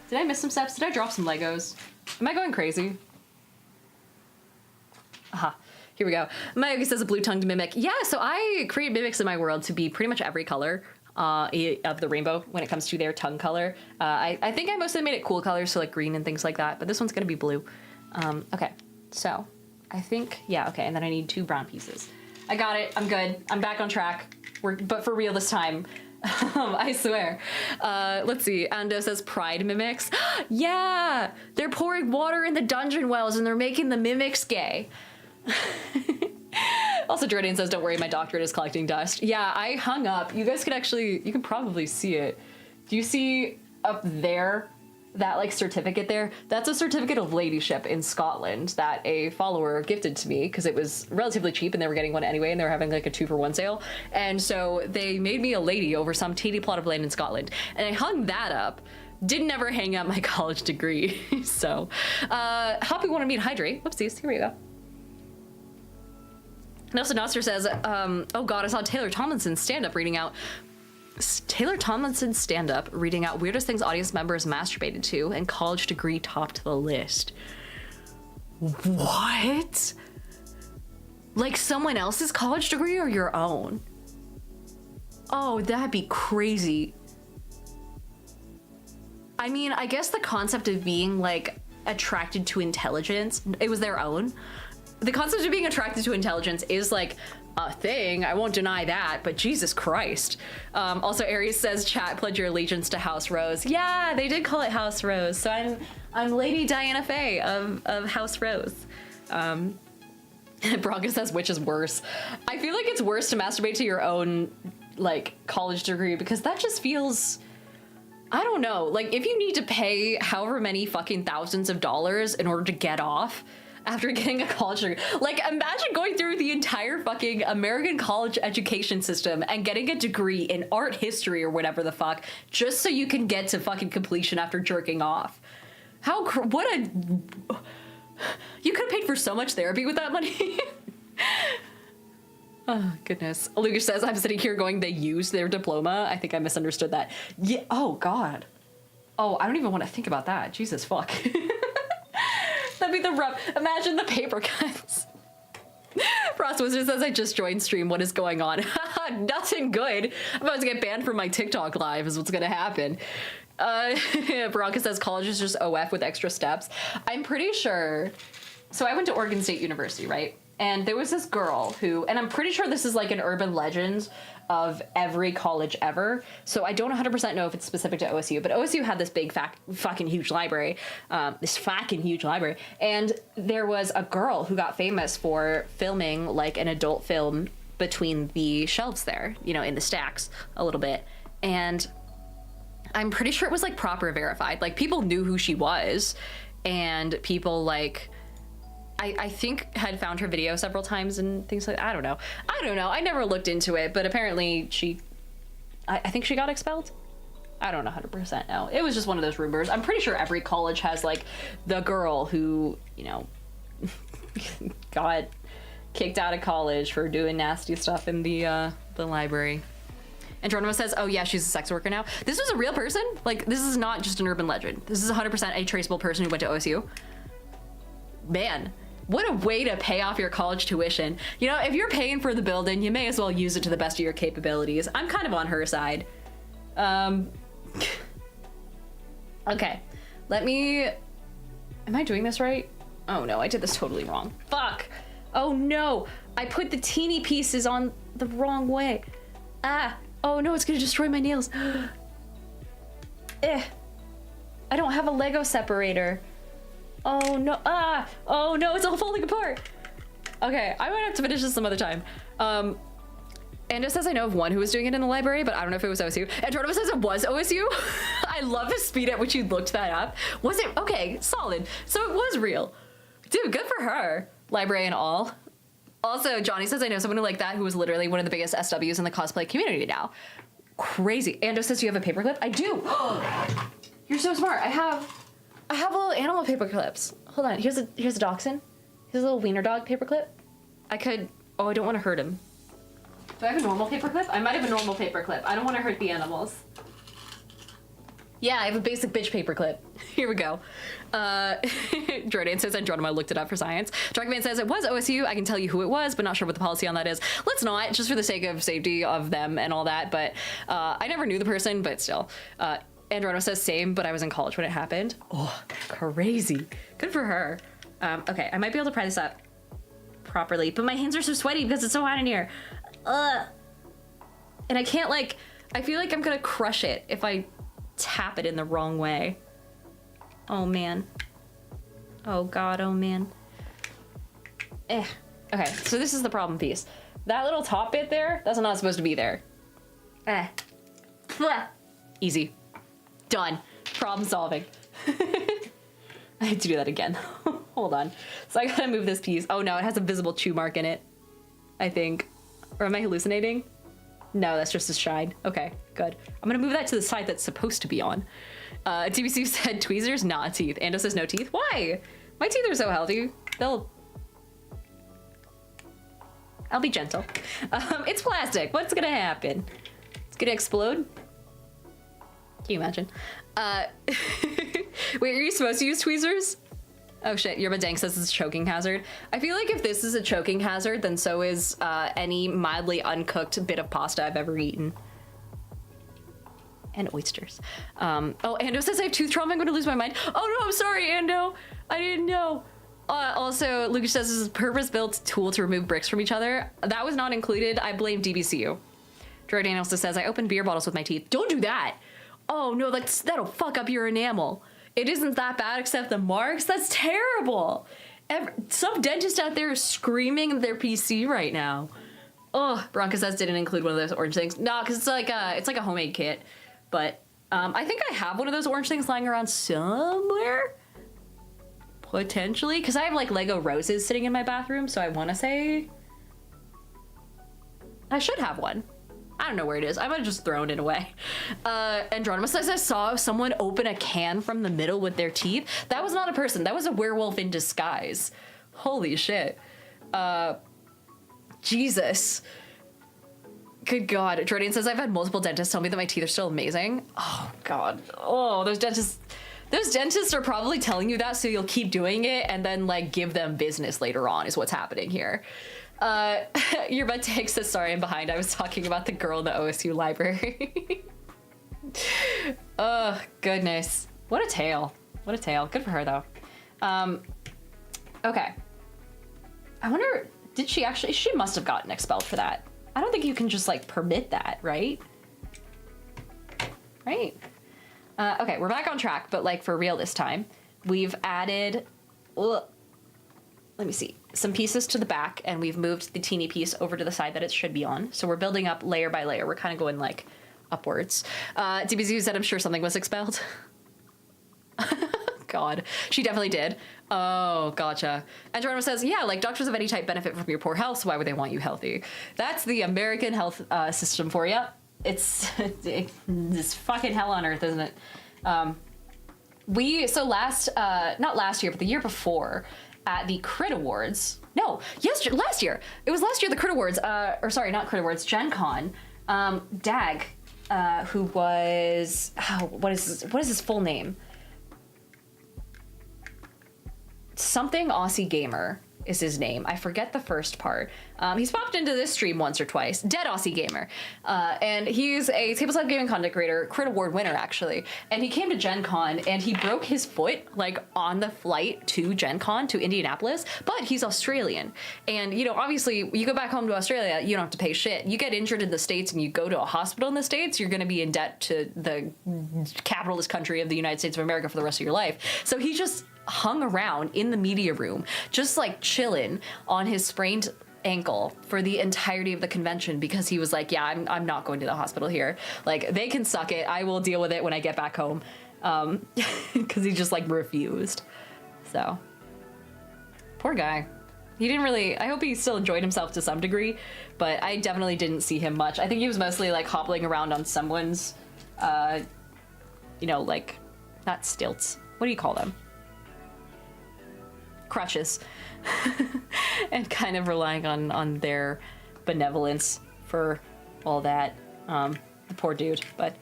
Did I miss some steps? Did I drop some Legos? Am I going crazy? Aha. Here we go. Mayogi says a blue-tongued mimic. Yeah, so I create mimics in my world to be pretty much every color of the rainbow when it comes to their tongue color. I think I mostly made it cool colors, so like green and things like that, but this one's gonna be blue. Okay, so I think, yeah, okay, and then I need 2 brown pieces. I got it, I'm good, I'm back on track, but for real this time. I swear. Let's see. Ando says pride mimics. Yeah, they're pouring water in the dungeon wells and they're making the mimics gay. Also, Jordan says, don't worry, my doctorate is collecting dust. Yeah, I hung up. You guys you can probably see it. Do you see up there, that like certificate there? That's a certificate of ladyship in Scotland that a follower gifted to me because it was relatively cheap and they were getting one anyway and they were having like a 2-for-1 sale. And so they made me a lady over some teeny plot of land in Scotland. And I hung that up. Didn't ever hang up my college degree. So, Hoppy wanted me to hydrate. Whoopsies, here we go. Nelson Noster says, oh God, I saw Taylor Tomlinson's stand-up reading out weirdest things audience members masturbated to, and college degree topped the list. What? Like someone else's college degree or your own? Oh, that'd be crazy. I mean, I guess the concept of being like attracted to intelligence, it was their own. The concept of being attracted to intelligence is like a thing. I won't deny that, but Jesus Christ. Also, Aries says, chat, pledge your allegiance to House Rose. Yeah, they did call it House Rose. So I'm Lady Diana Faye of House Rose. Bronca says, which is worse? I feel like it's worse to masturbate to your own like college degree because that just feels, I don't know. Like if you need to pay however many fucking thousands of dollars in order to get off after getting a college degree, like imagine going through the entire fucking American college education system and getting a degree in art history or whatever the fuck just so you can get to fucking completion after jerking off. You could have paid for so much therapy with that money. Oh, goodness. Luger says, I'm sitting here going, they used their diploma. I think I misunderstood that. Yeah. Oh, God. Oh, I don't even want to think about that. Jesus, fuck. That'd be the rough. Imagine the paper cuts. Frost Wizard says, I just joined stream. What is going on? Nothing good. I'm about to get banned from my TikTok live is what's going to happen. Veronica says, college is just OF with extra steps. I'm pretty sure. So I went to Oregon State University, right? And there was this girl who, and I'm pretty sure this is like an urban legend of every college ever. So I don't 100% know if it's specific to OSU, but OSU had this big fucking huge library, And there was a girl who got famous for filming like an adult film between the shelves there, you know, in the stacks a little bit. And I'm pretty sure it was like proper verified. Like people knew who she was and people like, I think had found her video several times and things like that. I don't know. I never looked into it, but apparently I think she got expelled. I don't 100% know. It was just one of those rumors. I'm pretty sure every college has like the girl who, you know, got kicked out of college for doing nasty stuff in the library. And Geronimo says, oh yeah, she's a sex worker now. This was a real person? Like, this is not just an urban legend. This is 100% a traceable person who went to OSU. Man. What a way to pay off your college tuition. You know, if you're paying for the building, you may as well use it to the best of your capabilities. I'm kind of on her side. Okay, am I doing this right? Oh no, I did this totally wrong. Fuck. Oh no, I put the teeny pieces on the wrong way. Ah, oh no, it's gonna destroy my nails. I don't have a Lego separator. Oh no, oh no, it's all falling apart. Okay, I might have to finish this some other time. And it says I know of one who was doing it in the library, but I don't know if it was OSU. And Geronimo says it was OSU. I love the speed at which you looked that up. Was it? Okay, solid. So it was real. Dude, good for her. Library and all. Also, Johnny says I know someone like that who was literally one of the biggest SWs in the cosplay community now. Crazy. Ando says, do you have a paperclip? I do. You're so smart. I have little animal paper clips. Hold on. Here's a dachshund. Here's a little wiener dog paper clip. I don't want to hurt him. Do I have a normal paper clip? I might have a normal paper clip. I don't want to hurt the animals. Yeah, I have a basic bitch paper clip. Here we go. Jordan says, and Geronimo looked it up for science. Drugman says it was OSU. I can tell you who it was, but not sure what the policy on that is. Let's not, just for the sake of safety of them and all that. But I never knew the person, but still. Androno says same, but I was in college when it happened. Oh, crazy. Good for her. Okay, I might be able to pry this up properly, but my hands are so sweaty because it's so hot in here. And I can't I feel like I'm gonna crush it if I tap it in the wrong way. Oh man. Oh god, oh man. Okay, so this is the problem piece. That little top bit there, that's not supposed to be there. Easy. Done. Problem solving. I had to do that again. Hold on. So I gotta move this piece. Oh no, it has a visible chew mark in it, I think. Or am I hallucinating? No, that's just a shine. Okay, good. I'm gonna move that to the side that's supposed to be on. TBC said tweezers, not teeth. Ando says no teeth. Why? My teeth are so healthy. I'll be gentle. It's plastic. What's gonna happen? It's gonna explode? Can you imagine? Wait, are you supposed to use tweezers? Oh shit, Yerba Dank says it's a choking hazard. I feel like if this is a choking hazard, then so is any mildly uncooked bit of pasta I've ever eaten. And oysters. Oh, Ando says I have tooth trauma, I'm gonna lose my mind. Oh no, I'm sorry, Ando. I didn't know. Also, Lucas says this is a purpose-built tool to remove bricks from each other. That was not included. I blame DBCU. Jordan also says I opened beer bottles with my teeth. Don't do that. Oh no, that'll fuck up your enamel. It isn't that bad except the marks. That's terrible. Some dentist out there is screaming at their PC right now. Oh, Bronca says didn't include one of those orange things. No, because it's like a homemade kit. But I think I have one of those orange things lying around somewhere. Potentially. Because I have like Lego roses sitting in my bathroom. So I want to say I should have one. I don't know where it is. I might have just thrown it away. Andronimus says I saw someone open a can from the middle with their teeth. That was not a person. That was a werewolf in disguise. Holy shit. Jesus. Good God. Jordan says I've had multiple dentists tell me that my teeth are still amazing. Oh God. Oh, those dentists are probably telling you that so you'll keep doing it and then like give them business later on is what's happening here. Your butt takes us. Sorry, I'm behind. I was talking about the girl in the OSU library. Oh, goodness. What a tale. What a tale. Good for her, though. Okay. I wonder, did she actually? She must have gotten expelled for that. I don't think you can just, like, permit that, right? Right? Okay, we're back on track, but, like, for real this time. We've added... let me see, some pieces to the back, and we've moved the teeny piece over to the side that it should be on. So we're building up layer by layer. We're kind of going like upwards. DBZ said, I'm sure something was expelled. God, she definitely did. Oh, gotcha. And Geronimo says, yeah, like doctors of any type benefit from your poor health, so why would they want you healthy? That's the American health system for you. It's this fucking hell on earth, isn't it? Not last year, but the year before, at the Crit Awards. No, last year. It was last year, the Crit Awards. Or sorry, not Crit Awards, Gen Con. Dag, who was... what is his full name? Something Aussie Gamer is his name. I forget the first part. He's popped into this stream once or twice. Dead Aussie Gamer. And he's a tabletop gaming content creator, Crit Award winner, actually. And he came to Gen Con and he broke his foot, like, on the flight to Gen Con, to Indianapolis. But he's Australian. And, you know, obviously, you go back home to Australia, you don't have to pay shit. You get injured in the States and you go to a hospital in the States, you're going to be in debt to the capitalist country of the United States of America for the rest of your life. So he just hung around in the media room, just like chilling on his sprained ankle for the entirety of the convention because he was like, yeah, I'm not going to the hospital here. Like, they can suck it. I will deal with it when I get back home. Because he just like refused. So poor guy. He didn't really, I hope he still enjoyed himself to some degree, but I definitely didn't see him much. I think he was mostly like hobbling around on someone's, you know, like, not stilts. What do you call them? Crutches. And kind of relying on their benevolence for all that. The poor dude, but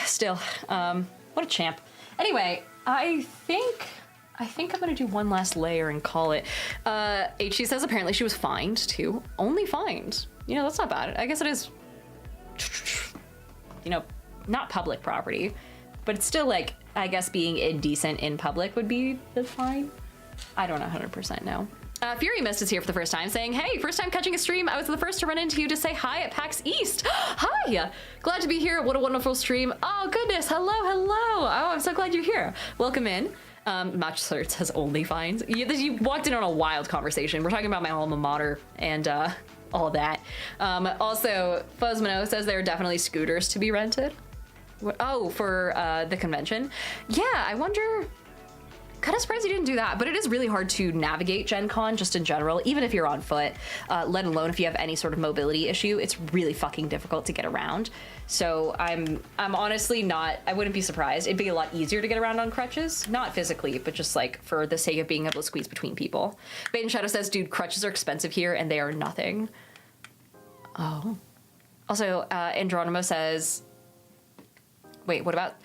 still, what a champ. Anyway, I think I'm gonna do one last layer and call it. HC says apparently she was fined too. Only fined. You know, that's not bad. I guess it is, you know, not public property, but it's still like, I guess being indecent in public would be the fine. I don't 100% know. Fury Mist is here for the first time saying, hey, first time catching a stream. I was the first to run into you to say hi at PAX East. Hi, glad to be here. What a wonderful stream. Oh goodness, hello. Oh, I'm so glad you're here. Welcome in. Match Search has only fines. You walked in on a wild conversation. We're talking about my alma mater and all that. Also, Fuzzmano says there are definitely scooters to be rented. Oh, for the convention. Yeah, I wonder... Kind of surprised you didn't do that, but it is really hard to navigate Gen Con just in general, even if you're on foot, let alone if you have any sort of mobility issue. It's really fucking difficult to get around. So I'm honestly not, I wouldn't be surprised. It'd be a lot easier to get around on crutches, not physically, but just like for the sake of being able to squeeze between people. Bait and Shadow says, dude, crutches are expensive here and they are nothing. Oh. Also, Andronimo says, wait, what about...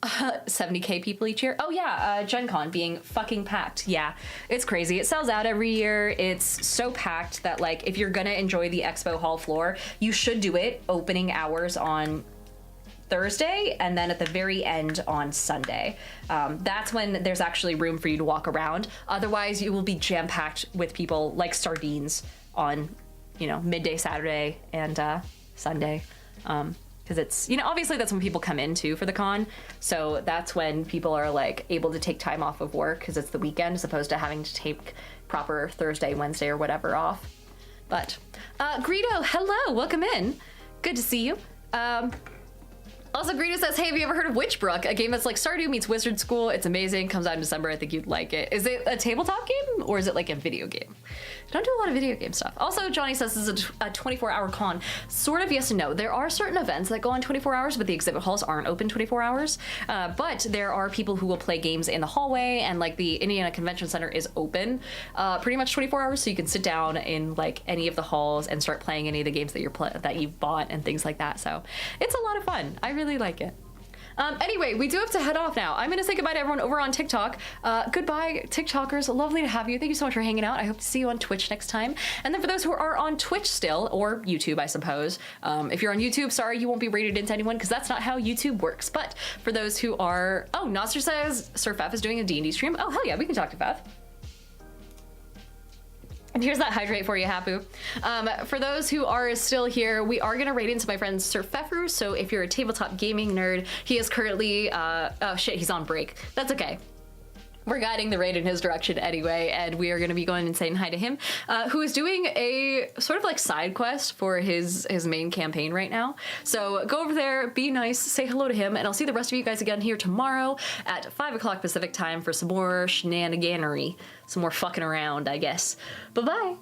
70K people each year. Oh yeah, Gen Con being fucking packed. Yeah, it's crazy. It sells out every year. It's so packed that like if you're gonna enjoy the expo hall floor, you should do it opening hours on Thursday and then at the very end on Sunday. That's when there's actually room for you to walk around. Otherwise, you will be jam-packed with people like sardines on, you know, midday Saturday and Sunday. Because it's, you know, obviously that's when people come in too for the con. So that's when people are like able to take time off of work because it's the weekend as opposed to having to take proper Thursday, Wednesday or whatever off. But Greedo, hello, welcome in. Good to see you. Also, Greedo says, hey, have you ever heard of Witchbrook? A game that's like Stardew meets Wizard School. It's amazing. Comes out in December. I think you'd like it. Is it a tabletop game or is it like a video game? I don't do a lot of video game stuff. Also, Johnny says this is a 24-hour con. Sort of yes and no. There are certain events that go on 24 hours, but the exhibit halls aren't open 24 hours. But there are people who will play games in the hallway, and like the Indiana Convention Center is open pretty much 24 hours, so you can sit down in like any of the halls and start playing any of the games that you've bought and things like that. So it's a lot of fun. I really like it. Anyway, we do have to head off now. I'm going to say goodbye to everyone over on TikTok. Goodbye, TikTokers. Lovely to have you. Thank you so much for hanging out. I hope to see you on Twitch next time. And then for those who are on Twitch still, or YouTube, I suppose, if you're on YouTube, sorry, you won't be rated into anyone because that's not how YouTube works. But for those who are... Oh, Nostr says Sir Fef is doing a D&D stream. Oh, hell yeah, we can talk to Fef. And here's that hydrate for you, Hapu. For those who are still here, we are gonna raid into my friend Sir Fefru, so if you're a tabletop gaming nerd, he is currently, oh shit, he's on break. That's okay. We're guiding the raid in his direction anyway, and we are gonna be going and saying hi to him, who is doing a sort of like side quest for his main campaign right now. So go over there, be nice, say hello to him, and I'll see the rest of you guys again here tomorrow at 5 o'clock Pacific time for some more shenaniganery. Some more fucking around, I guess. Bye-bye.